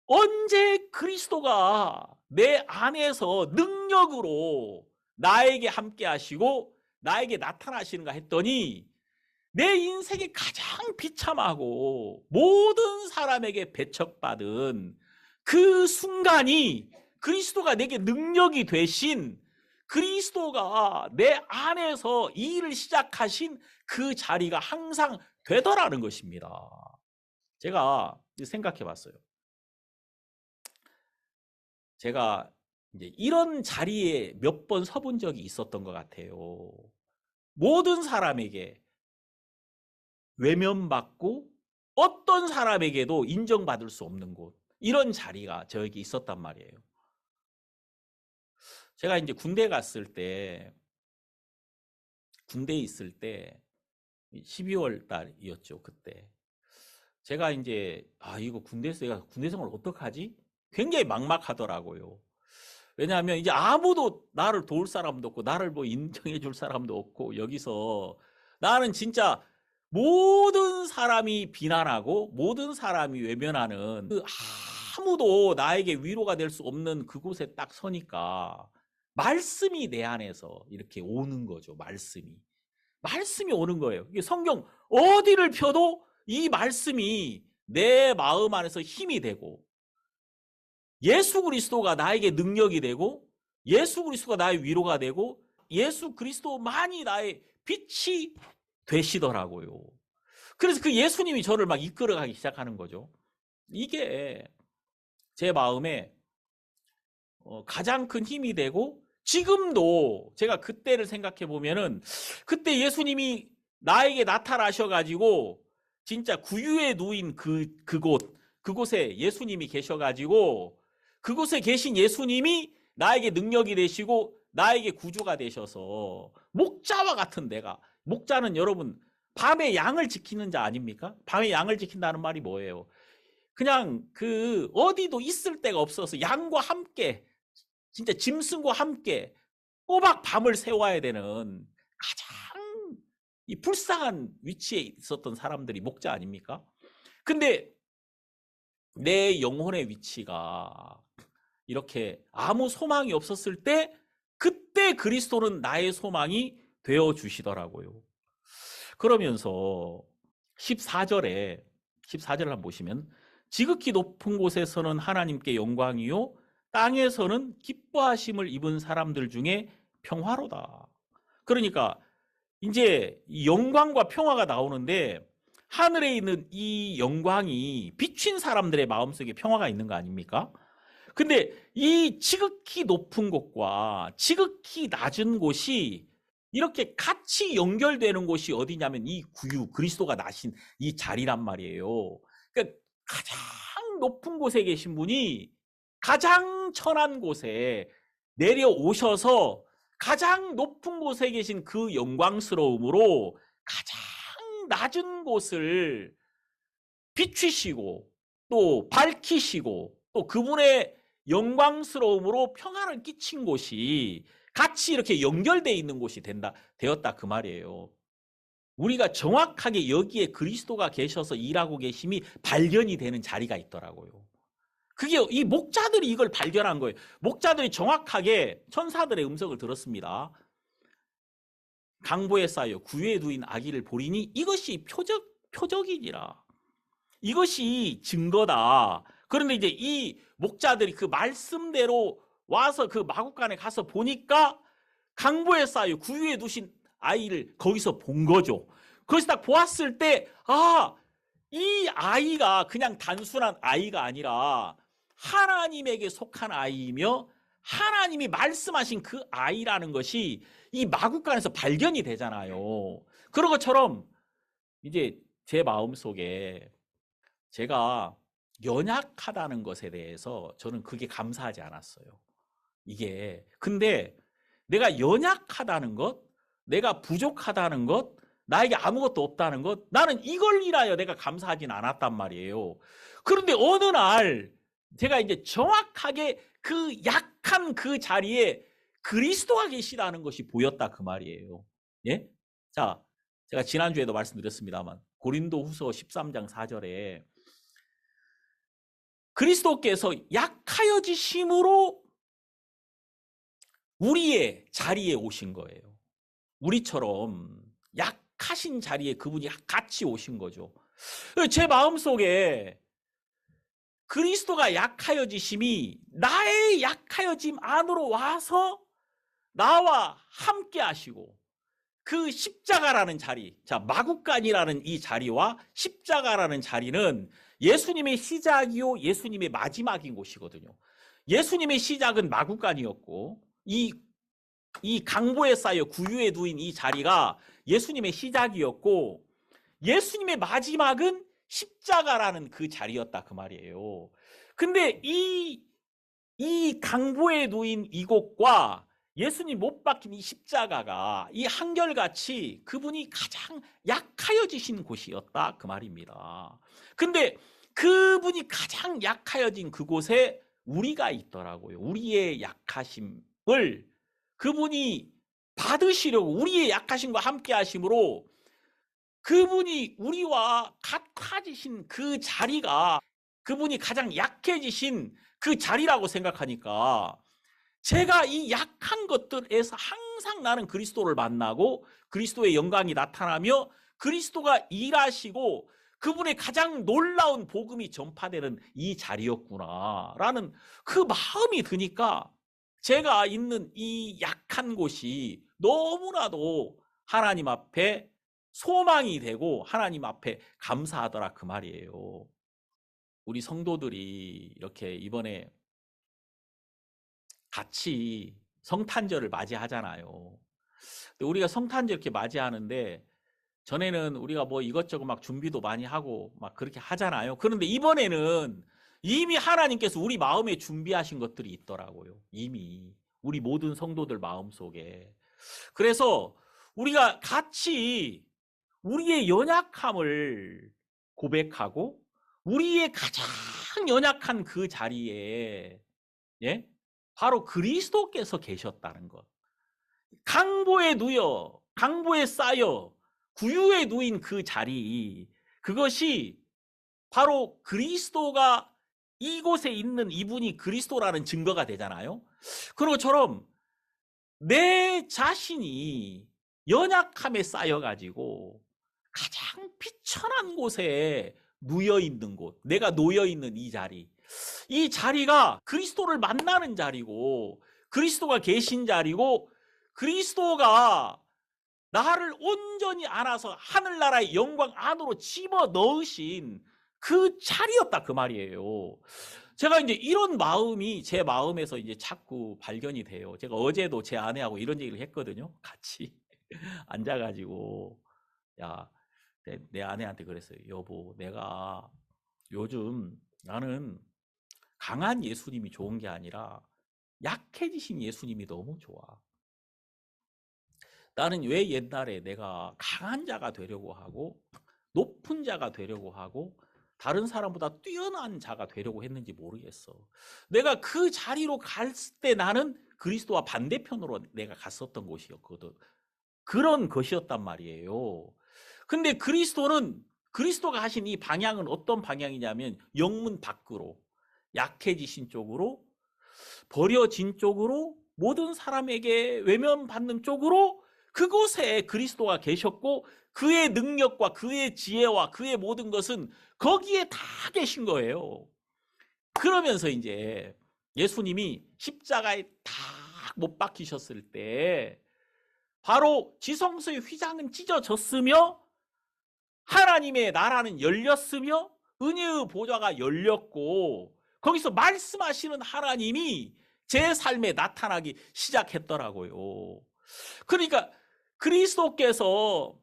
언제 그리스도가 내 안에서 능력으로 나에게 함께 하시고 나에게 나타나시는가 했더니 내 인생에 가장 비참하고 모든 사람에게 배척받은 그 순간이 그리스도가 내게 능력이 되신 그리스도가 내 안에서 이 일을 시작하신 그 자리가 항상 되더라는 것입니다. 제가 생각해 봤어요. 제가 이제 이런 자리에 몇 번 서본 적이 있었던 것 같아요. 모든 사람에게 외면받고 어떤 사람에게도 인정받을 수 없는 곳, 이런 자리가 저에게 있었단 말이에요. 제가 이제 군대에 있을 때 12월 달이었죠. 그때 제가 이제 이거 군대 생활 어떡하지? 굉장히 막막하더라고요. 왜냐하면 이제 아무도 나를 도울 사람도 없고 나를 뭐 인정해 줄 사람도 없고 여기서 나는 진짜 모든 사람이 비난하고 모든 사람이 외면하는 그 아무도 나에게 위로가 될 수 없는 그곳에 딱 서니까 말씀이 내 안에서 이렇게 오는 거죠. 말씀이 오는 거예요. 이게 성경 어디를 펴도 이 말씀이 내 마음 안에서 힘이 되고 예수 그리스도가 나에게 능력이 되고 예수 그리스도가 나의 위로가 되고 예수 그리스도만이 나의 빛이 되시더라고요. 그래서 그 예수님이 저를 막 이끌어가기 시작하는 거죠. 이게 제 마음에 가장 큰 힘이 되고 지금도 제가 그때를 생각해 보면은 그때 예수님이 나에게 나타나셔가지고 진짜 구유에 누인 그곳에 예수님이 계셔가지고 그곳에 계신 예수님이 나에게 능력이 되시고 나에게 구주가 되셔서 목자와 같은 목자는 여러분 밤에 양을 지키는 자 아닙니까? 밤에 양을 지킨다는 말이 뭐예요? 그냥 어디도 있을 데가 없어서 양과 함께 진짜 짐승과 함께 꼬박 밤을 새워야 되는 가장 이 불쌍한 위치에 있었던 사람들이 목자 아닙니까? 근데 내 영혼의 위치가 이렇게 아무 소망이 없었을 때 그때 그리스도는 나의 소망이 되어 주시더라고요. 그러면서 14절을 한번 보시면 지극히 높은 곳에서는 하나님께 영광이요 땅에서는 기뻐하심을 입은 사람들 중에 평화로다. 그러니까 이제 영광과 평화가 나오는데 하늘에 있는 이 영광이 비춘 사람들의 마음속에 평화가 있는 거 아닙니까? 근데 이 지극히 높은 곳과 지극히 낮은 곳이 이렇게 같이 연결되는 곳이 어디냐면 이 그리스도가 나신 이 자리란 말이에요. 그러니까 가장 높은 곳에 계신 분이 가장 천한 곳에 내려오셔서 가장 높은 곳에 계신 그 영광스러움으로 가장 낮은 곳을 비추시고 또 밝히시고 또 그분의 영광스러움으로 평안을 끼친 곳이 같이 이렇게 연결되어 있는 곳이 되었다 그 말이에요. 우리가 정확하게 여기에 그리스도가 계셔서 일하고 계심이 발견이 되는 자리가 있더라고요. 그게 이 목자들이 이걸 발견한 거예요. 목자들이 정확하게 천사들의 음성을 들었습니다. 강보에 쌓여 구유에 두인 아기를 보리니 이것이 표적이니라. 이것이 증거다. 그런데 이제 이 목자들이 그 말씀대로 와서 그 마구간에 가서 보니까 강보에 쌓여 구유에 두신 아이를 거기서 본 거죠. 그래서 딱 보았을 때, 아, 이 아이가 그냥 단순한 아이가 아니라 하나님에게 속한 아이이며 하나님이 말씀하신 그 아이라는 것이 이 마구간에서 발견이 되잖아요. 그런 것처럼 이제 제 마음속에 제가 연약하다는 것에 대해서 저는 그게 감사하지 않았어요. 이게 근데 내가 연약하다는 것, 내가 부족하다는 것, 나에게 아무것도 없다는 것, 나는 이걸 인하여 내가 감사하진 않았단 말이에요. 그런데 어느 날 제가 이제 정확하게 그 약한 그 자리에 그리스도가 계시다는 것이 보였다 그 말이에요. 예? 자, 제가 지난주에도 말씀드렸습니다만 고린도후서 13장 4절에 그리스도께서 약하여지심으로 우리의 자리에 오신 거예요. 우리처럼 약하신 자리에 그분이 같이 오신 거죠. 제 마음속에 그리스도가 약하여지심이 나의 약하여짐 안으로 와서 나와 함께 하시고 그 십자가라는 자리, 자 마구간이라는 이 자리와 십자가라는 자리는 예수님의 시작이요 예수님의 마지막인 곳이거든요. 예수님의 시작은 마구간이었고 이 강보에 쌓여 구유에 두인 이 자리가 예수님의 시작이었고 예수님의 마지막은 십자가라는 그 자리였다 그 말이에요. 근데 이 강보에 놓인 이곳과 예수님 못 박힌 이 십자가가 이 한결같이 그분이 가장 약하여지신 곳이었다 그 말입니다. 근데 그분이 가장 약하여진 그곳에 우리가 있더라고요. 우리의 약하심을 그분이 받으시려고 우리의 약하심과 함께 하심으로 그분이 우리와 같아지신 그 자리가 그분이 가장 약해지신 그 자리라고 생각하니까 제가 이 약한 것들에서 항상 나는 그리스도를 만나고 그리스도의 영광이 나타나며 그리스도가 일하시고 그분의 가장 놀라운 복음이 전파되는 이 자리였구나라는 그 마음이 드니까 제가 있는 이 약한 곳이 너무나도 하나님 앞에 소망이 되고 하나님 앞에 감사하더라 그 말이에요. 우리 성도들이 이렇게 이번에 같이 성탄절을 맞이하잖아요. 근데 우리가 성탄절 이렇게 맞이하는데 전에는 우리가 뭐 이것저것 막 준비도 많이 하고 막 그렇게 하잖아요. 그런데 이번에는 이미 하나님께서 우리 마음에 준비하신 것들이 있더라고요. 이미 우리 모든 성도들 마음속에. 그래서 우리가 같이 우리의 연약함을 고백하고 우리의 가장 연약한 그 자리에 예? 바로 그리스도께서 계셨다는 것. 강보에 쌓여 구유에 누인 그 자리, 그것이 바로 그리스도가 이곳에 있는 이분이 그리스도라는 증거가 되잖아요. 그런 것처럼 내 자신이 연약함에 쌓여가지고 가장 비천한 곳에 누여 있는 곳, 내가 놓여 있는 이 자리, 이 자리가 그리스도를 만나는 자리고 그리스도가 계신 자리고 그리스도가 나를 온전히 안아서 하늘나라의 영광 안으로 집어 넣으신 그 자리였다 그 말이에요. 제가 이제 이런 마음이 제 마음에서 이제 자꾸 발견이 돼요. 제가 어제도 제 아내하고 이런 얘기를 했거든요. 같이 앉아가지고 야, 내 아내한테 그랬어요. 여보, 내가 요즘 나는 강한 예수님이 좋은 게 아니라 약해지신 예수님이 너무 좋아. 나는 왜 옛날에 내가 강한 자가 되려고 하고 높은 자가 되려고 하고 다른 사람보다 뛰어난 자가 되려고 했는지 모르겠어. 내가 그 자리로 갔을 때 나는 그리스도와 반대편으로 내가 갔었던 곳이었거든. 그런 것이었단 말이에요. 근데 그리스도가 하신 이 방향은 어떤 방향이냐면 영문 밖으로 약해지신 쪽으로, 버려진 쪽으로, 모든 사람에게 외면받는 쪽으로 그곳에 그리스도가 계셨고 그의 능력과 그의 지혜와 그의 모든 것은 거기에 다 계신 거예요. 그러면서 이제 예수님이 십자가에 딱 못 박히셨을 때 바로 지성소의 휘장은 찢어졌으며 하나님의 나라는 열렸으며 은혜의 보좌가 열렸고 거기서 말씀하시는 하나님이 제 삶에 나타나기 시작했더라고요. 그러니까 그리스도께서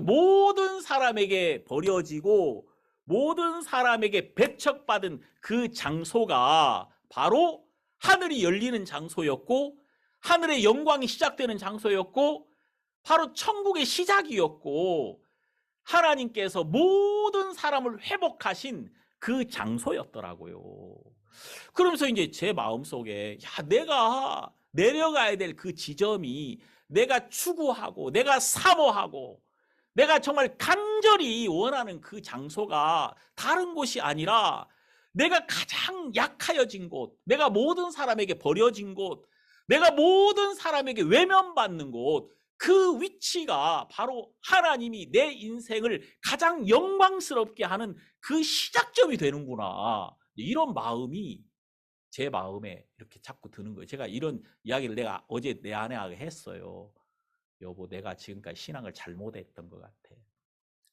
모든 사람에게 버려지고 모든 사람에게 배척받은 그 장소가 바로 하늘이 열리는 장소였고 하늘의 영광이 시작되는 장소였고 바로 천국의 시작이었고 하나님께서 모든 사람을 회복하신 그 장소였더라고요. 그러면서 이제 제 마음속에 내가 내려가야 될 그 지점이 내가 추구하고 내가 사모하고 내가 정말 간절히 원하는 그 장소가 다른 곳이 아니라 내가 가장 약하여진 곳, 내가 모든 사람에게 버려진 곳, 내가 모든 사람에게 외면받는 곳, 그 위치가 바로 하나님이 내 인생을 가장 영광스럽게 하는 그 시작점이 되는구나. 이런 마음이 제 마음에 이렇게 자꾸 드는 거예요. 제가 이런 이야기를 내가 어제 내 아내하고 했어요. 여보, 내가 지금까지 신앙을 잘못했던 것 같아.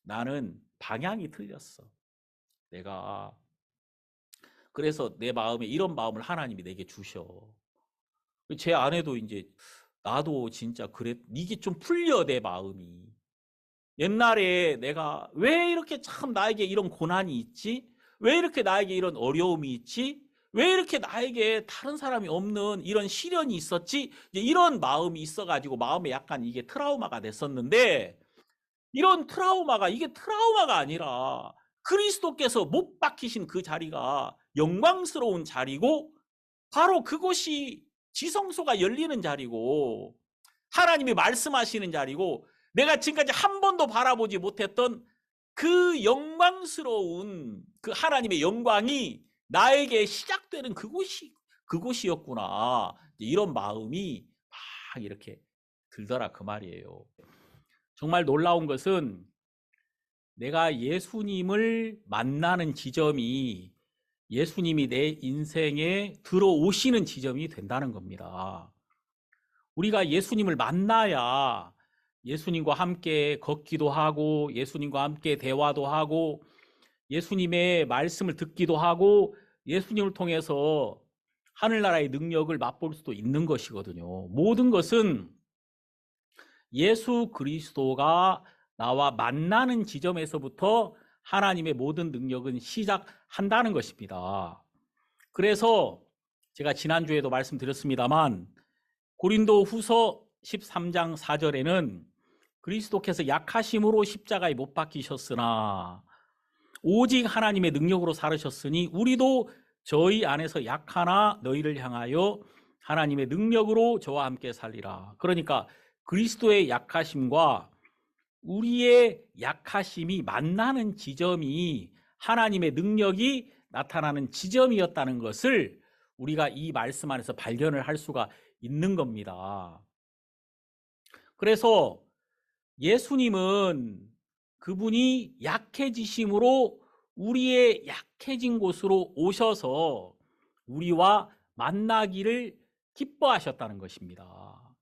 나는 방향이 틀렸어. 내가 그래서 내 마음에 이런 마음을 하나님이 내게 주셔. 제 아내도 이제 나도 진짜 그래, 이게 좀 풀려 내 마음이. 옛날에 내가 왜 이렇게 참 나에게 이런 고난이 있지? 왜 이렇게 나에게 이런 어려움이 있지? 왜 이렇게 나에게 다른 사람이 없는 이런 시련이 있었지? 이런 마음이 있어가지고 마음에 약간 이게 트라우마가 됐었는데 이런 트라우마가 이게 트라우마가 아니라 그리스도께서 못 박히신 그 자리가 영광스러운 자리고 바로 그곳이 지성소가 열리는 자리고 하나님이 말씀하시는 자리고 내가 지금까지 한 번도 바라보지 못했던 그 영광스러운 그 하나님의 영광이 나에게 시작되는 그곳이었구나. 이런 마음이 막 이렇게 들더라 그 말이에요. 정말 놀라운 것은 내가 예수님을 만나는 지점이 예수님이 내 인생에 들어오시는 지점이 된다는 겁니다. 우리가 예수님을 만나야 예수님과 함께 걷기도 하고 예수님과 함께 대화도 하고 예수님의 말씀을 듣기도 하고 예수님을 통해서 하늘나라의 능력을 맛볼 수도 있는 것이거든요. 모든 것은 예수 그리스도가 나와 만나는 지점에서부터 하나님의 모든 능력은 시작한다는 것입니다. 그래서 제가 지난주에도 말씀드렸습니다만 고린도 후서 13장 4절에는 그리스도께서 약하심으로 십자가에 못 박히셨으나 오직 하나님의 능력으로 살으셨으니 우리도 저희 안에서 약하나 너희를 향하여 하나님의 능력으로 저와 함께 살리라. 그러니까 그리스도의 약하심과 우리의 약하심이 만나는 지점이 하나님의 능력이 나타나는 지점이었다는 것을 우리가 이 말씀 안에서 발견을 할 수가 있는 겁니다. 그래서 예수님은 그분이 약해지심으로 우리의 약해진 곳으로 오셔서 우리와 만나기를 기뻐하셨다는 것입니다.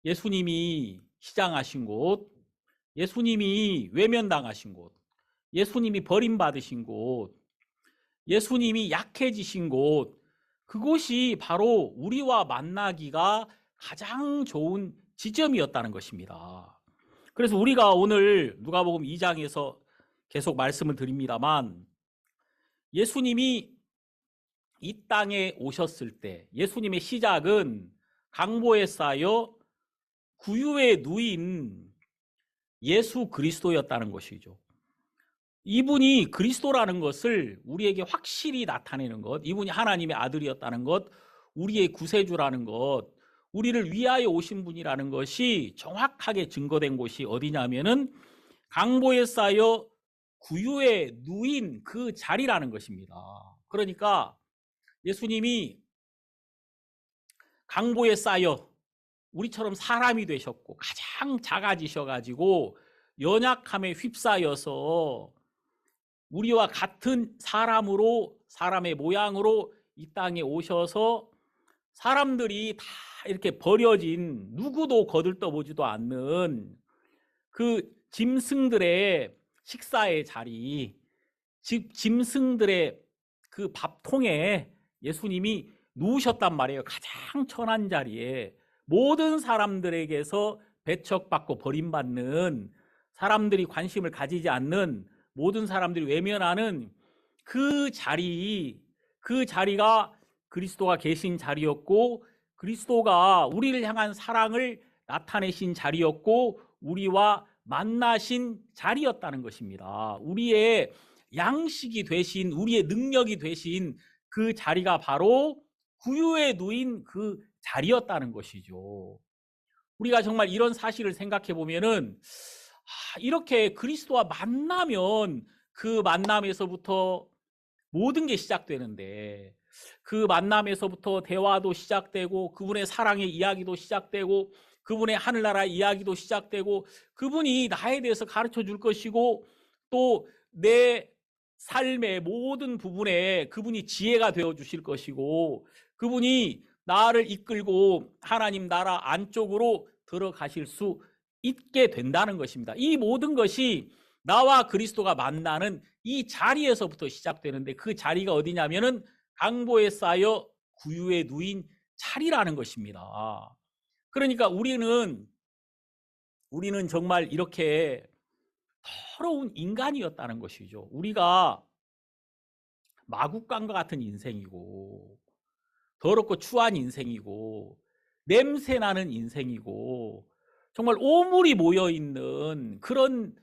예수님이 시장하신 곳, 예수님이 외면당하신 곳, 예수님이 버림받으신 곳, 예수님이 약해지신 곳, 그곳이 바로 우리와 만나기가 가장 좋은 지점이었다는 것입니다. 그래서 우리가 오늘 누가복음 2장에서 계속 말씀을 드립니다만 예수님이 이 땅에 오셨을 때 예수님의 시작은 강보에 쌓여 구유에 누인 예수 그리스도였다는 것이죠. 이분이 그리스도라는 것을 우리에게 확실히 나타내는 것, 이분이 하나님의 아들이었다는 것, 우리의 구세주라는 것, 우리를 위하여 오신 분이라는 것이 정확하게 증거된 곳이 어디냐면은 강보에 쌓여 구유에 누인 그 자리라는 것입니다. 그러니까 예수님이 강보에 쌓여 우리처럼 사람이 되셨고 가장 작아지셔가지고 연약함에 휩싸여서 우리와 같은 사람으로, 사람의 모양으로 이 땅에 오셔서 사람들이 다 이렇게 버려진, 누구도 거들떠보지도 않는 그 짐승들의 식사의 자리, 짐승들의 그 밥통에 예수님이 누우셨단 말이에요. 가장 천한 자리에. 모든 사람들에게서 배척받고 버림받는, 사람들이 관심을 가지지 않는, 모든 사람들이 외면하는 그 자리가 그리스도가 계신 자리였고, 그리스도가 우리를 향한 사랑을 나타내신 자리였고, 우리와 만나신 자리였다는 것입니다. 우리의 양식이 되신, 우리의 능력이 되신 그 자리가 바로 구유에 누인 그 자리였다는 것이죠. 우리가 정말 이런 사실을 생각해 보면은 이렇게 그리스도와 만나면 그 만남에서부터 모든 게 시작되는데, 그 만남에서부터 대화도 시작되고 그분의 사랑의 이야기도 시작되고 그분의 하늘나라 이야기도 시작되고 그분이 나에 대해서 가르쳐 줄 것이고 또 내 삶의 모든 부분에 그분이 지혜가 되어 주실 것이고 그분이 나를 이끌고 하나님 나라 안쪽으로 들어가실 수 있게 된다는 것입니다. 이 모든 것이 나와 그리스도가 만나는 이 자리에서부터 시작되는데, 그 자리가 어디냐면은 강보에 쌓여 구유에 누인 자리라는 것입니다. 그러니까 우리는 정말 이렇게 더러운 인간이었다는 것이죠. 우리가 마구간과 같은 인생이고 더럽고 추한 인생이고 냄새나는 인생이고 정말 오물이 모여있는 그런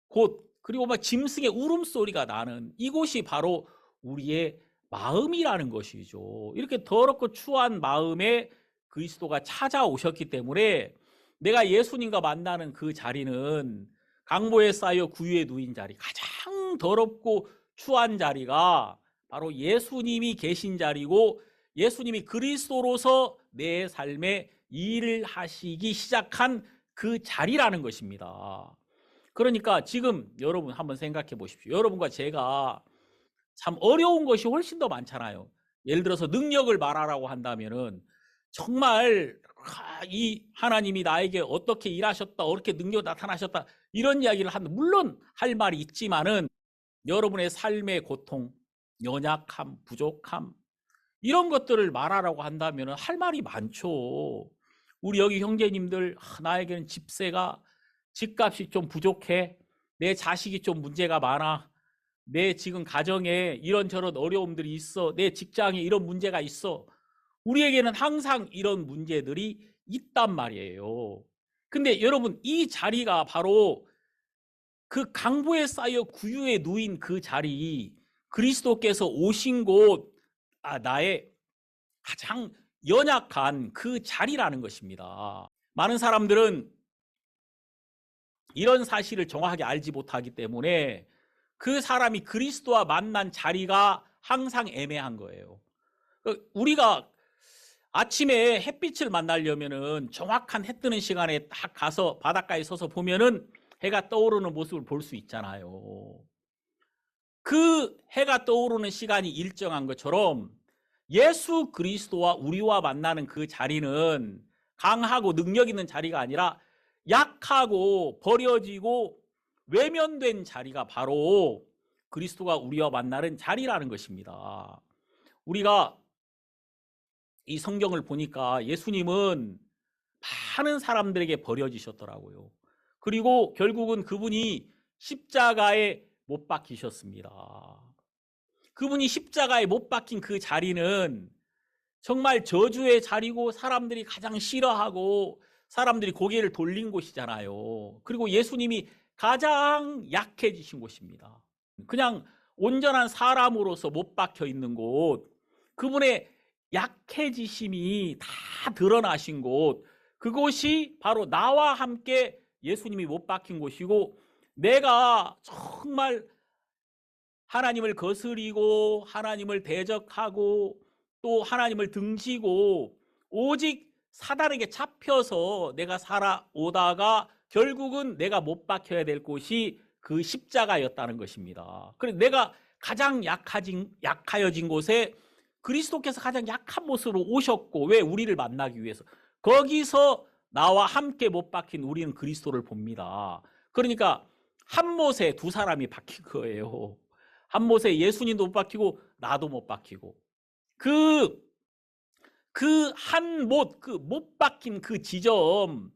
곳, 그리고 막 짐승의 울음소리가 나는 이곳이 바로 우리의 마음이라는 것이죠. 이렇게 더럽고 추한 마음에 그리스도가 찾아오셨기 때문에 내가 예수님과 만나는 그 자리는 강보에 쌓여 구유에 누인 자리, 가장 더럽고 추한 자리가 바로 예수님이 계신 자리고 예수님이 그리스도로서 내 삶에 일을 하시기 시작한 그 자리라는 것입니다. 그러니까 지금 여러분 한번 생각해 보십시오. 여러분과 제가 참 어려운 것이 훨씬 더 많잖아요. 예를 들어서 능력을 말하라고 한다면은 정말 이 하나님이 나에게 어떻게 일하셨다, 어떻게 능력 나타나셨다 이런 이야기를 한다. 물론 할 말이 있지만은 여러분의 삶의 고통, 연약함, 부족함 이런 것들을 말하라고 한다면 할 말이 많죠. 우리 여기 형제님들, 나에게는 집값이 좀 부족해. 내 자식이 좀 문제가 많아. 내 지금 가정에 이런저런 어려움들이 있어. 내 직장에 이런 문제가 있어. 우리에게는 항상 이런 문제들이 있단 말이에요. 근데 여러분, 이 자리가 바로 그 강보에 쌓여 구유에 누인 그 자리, 그리스도께서 오신 곳, 나의 가장 연약한 그 자리라는 것입니다. 많은 사람들은 이런 사실을 정확하게 알지 못하기 때문에 그 사람이 그리스도와 만난 자리가 항상 애매한 거예요. 우리가 아침에 햇빛을 만나려면은 정확한 해 뜨는 시간에 딱 가서 바닷가에 서서 보면은 해가 떠오르는 모습을 볼 수 있잖아요. 그 해가 떠오르는 시간이 일정한 것처럼 예수 그리스도와 우리와 만나는 그 자리는 강하고 능력 있는 자리가 아니라 약하고 버려지고 외면된 자리가 바로 그리스도가 우리와 만나는 자리라는 것입니다. 우리가 이 성경을 보니까 예수님은 많은 사람들에게 버려지셨더라고요. 그리고 결국은 그분이 십자가에 못 박히셨습니다. 그분이 십자가에 못 박힌 그 자리는 정말 저주의 자리고 사람들이 가장 싫어하고 사람들이 고개를 돌린 곳이잖아요. 그리고 예수님이 가장 약해지신 곳입니다. 그냥 온전한 사람으로서 못 박혀 있는 곳, 그분의 약해지심이 다 드러나신 곳, 그곳이 바로 나와 함께 예수님이 못 박힌 곳이고 내가 정말 하나님을 거스리고 하나님을 대적하고 또 하나님을 등지고 오직 사단에게 잡혀서 내가 살아오다가 결국은 내가 못 박혀야 될 곳이 그 십자가였다는 것입니다. 그래서 내가 가장 약하여진 곳에 그리스도께서 가장 약한 모습으로 오셨고, 왜? 우리를 만나기 위해서. 거기서 나와 함께 못 박힌 우리는 그리스도를 봅니다. 그러니까 한 못에 두 사람이 박힌 거예요. 한 못에 예수님도 못 박히고 나도 못 박히고, 그 한 못, 못 박힌 그 지점이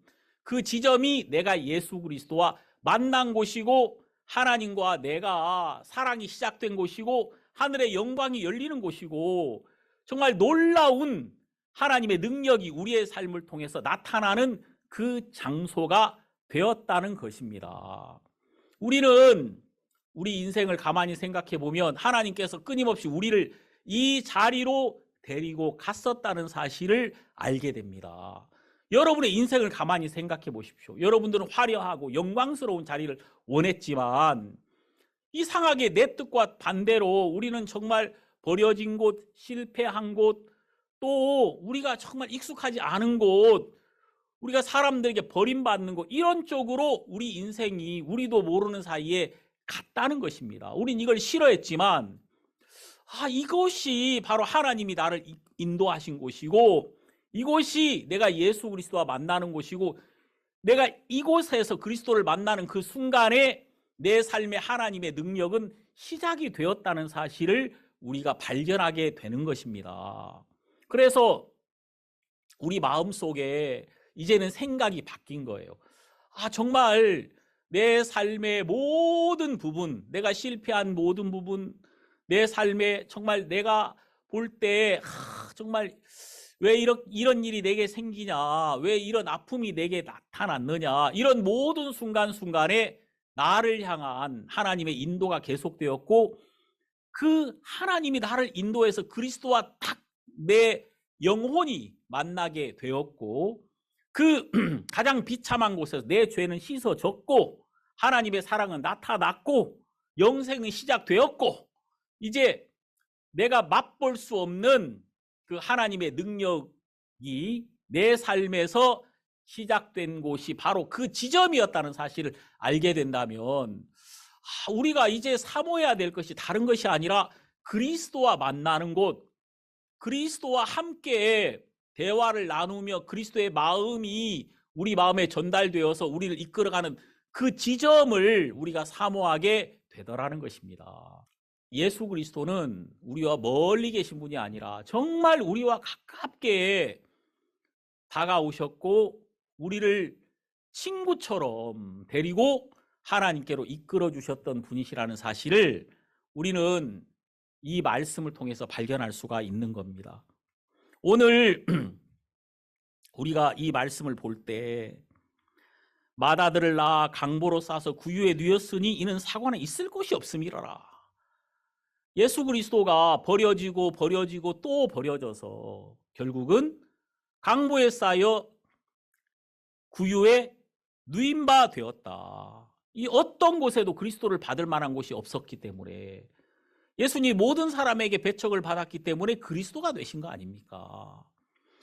내가 예수 그리스도와 만난 곳이고 하나님과 내가 사랑이 시작된 곳이고 하늘의 영광이 열리는 곳이고 정말 놀라운 하나님의 능력이 우리의 삶을 통해서 나타나는 그 장소가 되었다는 것입니다. 우리는 우리 인생을 가만히 생각해 보면 하나님께서 끊임없이 우리를 이 자리로 데리고 갔었다는 사실을 알게 됩니다. 여러분의 인생을 가만히 생각해 보십시오. 여러분들은 화려하고 영광스러운 자리를 원했지만 이상하게 내 뜻과 반대로 우리는 정말 버려진 곳, 실패한 곳, 또 우리가 정말 익숙하지 않은 곳, 우리가 사람들에게 버림받는 곳, 이런 쪽으로 우리 인생이 우리도 모르는 사이에 갔다는 것입니다. 우린 이걸 싫어했지만 이것이 바로 하나님이 나를 인도하신 곳이고 이곳이 내가 예수 그리스도와 만나는 곳이고 내가 이곳에서 그리스도를 만나는 그 순간에 내 삶의 하나님의 능력은 시작이 되었다는 사실을 우리가 발견하게 되는 것입니다. 그래서 우리 마음속에 이제는 생각이 바뀐 거예요. 정말 내 삶의 모든 부분, 내가 실패한 모든 부분, 내 삶에 정말 내가 볼 때 정말 왜 이런 일이 내게 생기냐, 왜 이런 아픔이 내게 나타났느냐, 이런 모든 순간순간에 나를 향한 하나님의 인도가 계속되었고 그 하나님이 나를 인도해서 그리스도와 딱 내 영혼이 만나게 되었고 그 가장 비참한 곳에서 내 죄는 씻어졌고 하나님의 사랑은 나타났고 영생은 시작되었고 이제 내가 맛볼 수 없는 그 하나님의 능력이 내 삶에서 시작된 곳이 바로 그 지점이었다는 사실을 알게 된다면 우리가 이제 사모해야 될 것이 다른 것이 아니라 그리스도와 만나는 곳, 그리스도와 함께 대화를 나누며 그리스도의 마음이 우리 마음에 전달되어서 우리를 이끌어가는 그 지점을 우리가 사모하게 되더라는 것입니다. 예수 그리스도는 우리와 멀리 계신 분이 아니라 정말 우리와 가깝게 다가오셨고 우리를 친구처럼 데리고 하나님께로 이끌어 주셨던 분이시라는 사실을 우리는 이 말씀을 통해서 발견할 수가 있는 겁니다. 오늘 우리가 이 말씀을 볼 때 맏아들을 낳아 강보로 싸서 구유에 누였으니 이는 사관에 있을 곳이 없음이로라. 예수 그리스도가 버려지고 또 버려져서 결국은 강보에 쌓여 구유에 누인 바 되었다. 이 어떤 곳에도 그리스도를 받을 만한 곳이 없었기 때문에 예수님이 모든 사람에게 배척을 받았기 때문에 그리스도가 되신 거 아닙니까?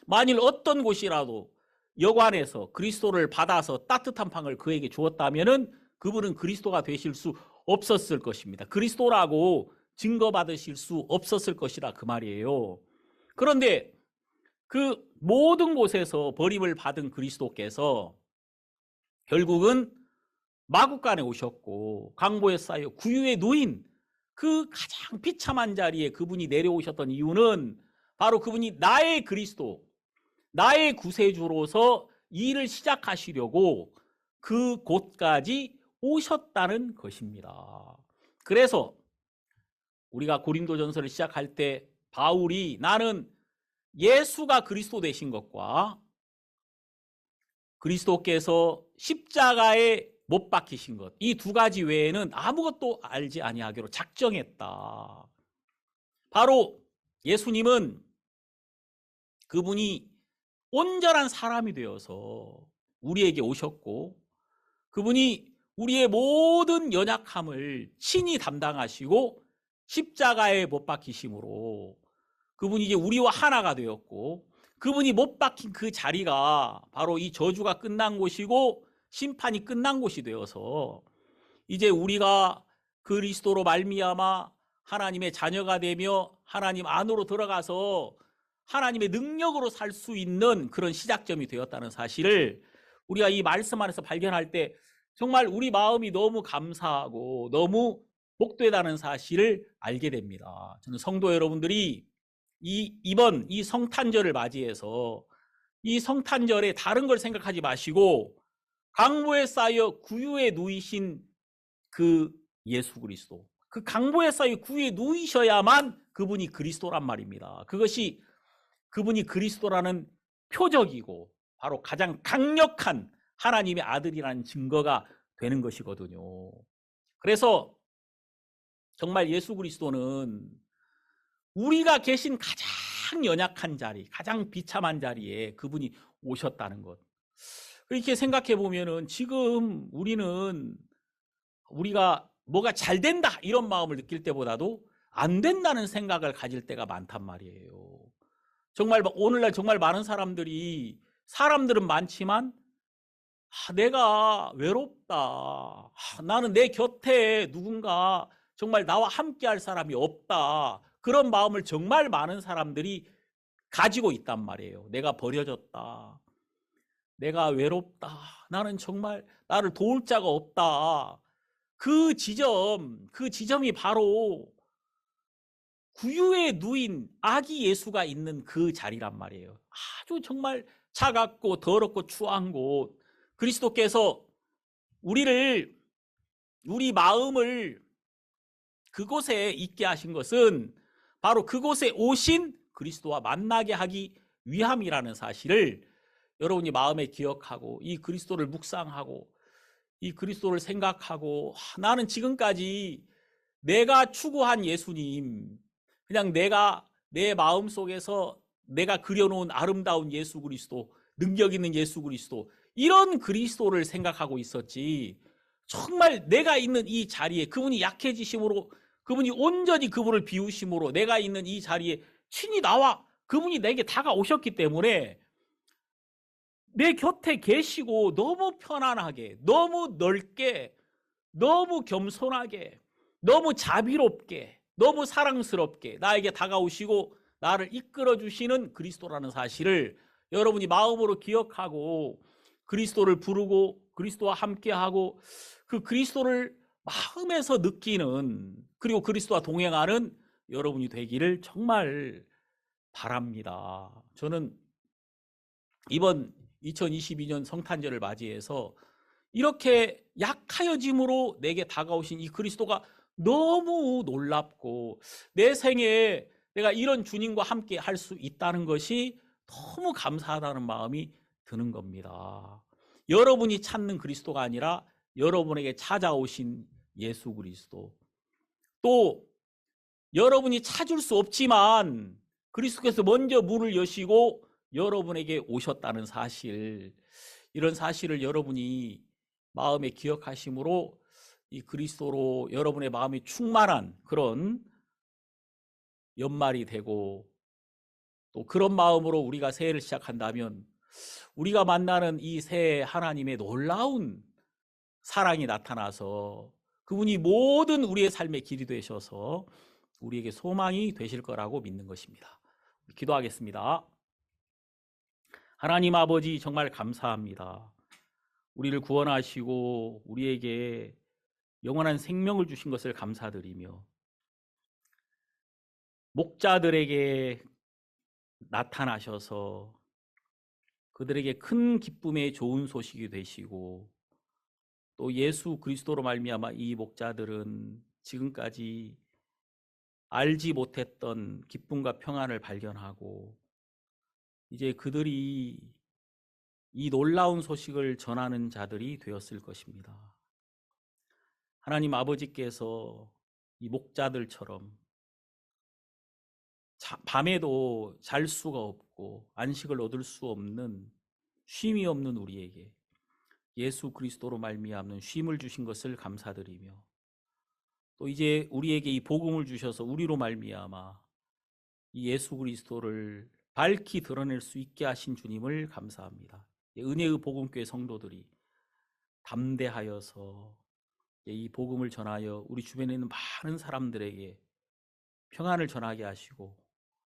만일 어떤 곳이라도 여관에서 그리스도를 받아서 따뜻한 방을 그에게 주었다면 그분은 그리스도가 되실 수 없었을 것입니다. 그리스도라고 증거받으실 수 없었을 것이라 그 말이에요. 그런데 그 모든 곳에서 버림을 받은 그리스도께서 결국은 마구간에 오셨고 강보에 쌓여 구유에 누인 그 가장 비참한 자리에 그분이 내려오셨던 이유는 바로 그분이 나의 그리스도, 나의 구세주로서 일을 시작하시려고 그 곳까지 오셨다는 것입니다. 그래서 우리가 고린도전서를 시작할 때 바울이 나는 예수가 그리스도 되신 것과 그리스도께서 십자가에 못 박히신 것, 이 두 가지 외에는 아무것도 알지 아니하기로 작정했다. 바로 예수님은 그분이 온전한 사람이 되어서 우리에게 오셨고 그분이 우리의 모든 연약함을 친히 담당하시고 십자가에 못 박히심으로 그분이 이제 우리와 하나가 되었고, 그분이 못 박힌 그 자리가 바로 이 저주가 끝난 곳이고 심판이 끝난 곳이 되어서 이제 우리가 그리스도로 말미암아 하나님의 자녀가 되며 하나님 안으로 들어가서 하나님의 능력으로 살 수 있는 그런 시작점이 되었다는 사실을 우리가 이 말씀 안에서 발견할 때 정말 우리 마음이 너무 감사하고 너무 복되다는 사실을 알게 됩니다. 저는 성도 여러분들이 이번 이 성탄절을 맞이해서 이 성탄절에 다른 걸 생각하지 마시고 강보에 쌓여 구유에 누이신 그 예수 그리스도, 그 강보에 쌓여 구유에 누이셔야만 그분이 그리스도란 말입니다. 그것이 그분이 그리스도라는 표적이고 바로 가장 강력한 하나님의 아들이라는 증거가 되는 것이거든요. 그래서 정말 예수 그리스도는 우리가 계신 가장 연약한 자리, 가장 비참한 자리에 그분이 오셨다는 것. 이렇게 생각해 보면은 지금 우리가 뭐가 잘 된다 이런 마음을 느낄 때보다도 안 된다는 생각을 가질 때가 많단 말이에요. 정말 오늘날 정말 많은 사람들은 많지만 내가 외롭다. 나는 내 곁에 누군가 정말 나와 함께 할 사람이 없다. 그런 마음을 정말 많은 사람들이 가지고 있단 말이에요. 내가 버려졌다. 내가 외롭다. 나는 정말 나를 도울 자가 없다. 그 지점이 바로 구유에 누인 아기 예수가 있는 그 자리란 말이에요. 아주 정말 차갑고 더럽고 추한 곳. 그리스도께서 우리 마음을 그곳에 있게 하신 것은 바로 그곳에 오신 그리스도와 만나게 하기 위함이라는 사실을 여러분이 마음에 기억하고 이 그리스도를 묵상하고 이 그리스도를 생각하고 나는 지금까지 내가 추구한 예수님, 그냥 내 마음속에서 내가 그려놓은 아름다운 예수 그리스도, 능력 있는 예수 그리스도, 이런 그리스도를 생각하고 있었지. 정말 내가 있는 이 자리에 그분이 약해지심으로, 그분이 온전히 그분을 비우심으로 내가 있는 이 자리에 친히 나와 그분이 내게 다가오셨기 때문에 내 곁에 계시고 너무 편안하게, 너무 넓게, 너무 겸손하게, 너무 자비롭게, 너무 사랑스럽게 나에게 다가오시고 나를 이끌어 주시는 그리스도라는 사실을 여러분이 마음으로 기억하고 그리스도를 부르고 그리스도와 함께하고 그 그리스도를 마음에서 느끼는, 그리고 그리스도와 동행하는 여러분이 되기를 정말 바랍니다. 저는 이번 2022년 성탄절을 맞이해서 이렇게 약하여짐으로 내게 다가오신 이 그리스도가 너무 놀랍고 내 생에 내가 이런 주님과 함께 할 수 있다는 것이 너무 감사하다는 마음이 드는 겁니다. 여러분이 찾는 그리스도가 아니라 여러분에게 찾아오신 예수 그리스도, 또 여러분이 찾을 수 없지만 그리스도께서 먼저 문을 여시고 여러분에게 오셨다는 사실, 이런 사실을 여러분이 마음에 기억하심으로 이 그리스도로 여러분의 마음이 충만한 그런 연말이 되고, 또 그런 마음으로 우리가 새해를 시작한다면 우리가 만나는 이 새해 하나님의 놀라운 사랑이 나타나서 그분이 모든 우리의 삶의 길이 되셔서 우리에게 소망이 되실 거라고 믿는 것입니다. 기도하겠습니다. 하나님 아버지, 정말 감사합니다. 우리를 구원하시고 우리에게 영원한 생명을 주신 것을 감사드리며 목자들에게 나타나셔서 그들에게 큰 기쁨의 좋은 소식이 되시고, 또 예수 그리스도로 말미암아 이 목자들은 지금까지 알지 못했던 기쁨과 평안을 발견하고 이제 그들이 이 놀라운 소식을 전하는 자들이 되었을 것입니다. 하나님 아버지께서 이 목자들처럼 밤에도 잘 수가 없고 안식을 얻을 수 없는, 쉼이 없는 우리에게 예수 그리스도로 말미암는 쉼을 주신 것을 감사드리며, 또 이제 우리에게 이 복음을 주셔서 우리로 말미암아 이 예수 그리스도를 밝히 드러낼 수 있게 하신 주님을 감사합니다. 은혜의 복음교회 성도들이 담대하여서 이 복음을 전하여 우리 주변에 있는 많은 사람들에게 평안을 전하게 하시고,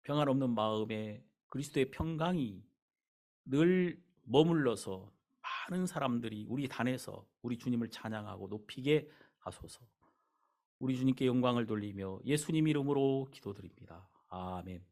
평안 없는 마음에 그리스도의 평강이 늘 머물러서 많은 사람들이 우리 단에서 우리 주님을 찬양하고 높이게 하소서. 우리 주님께 영광을 돌리며 예수님 이름으로 기도드립니다. 아멘.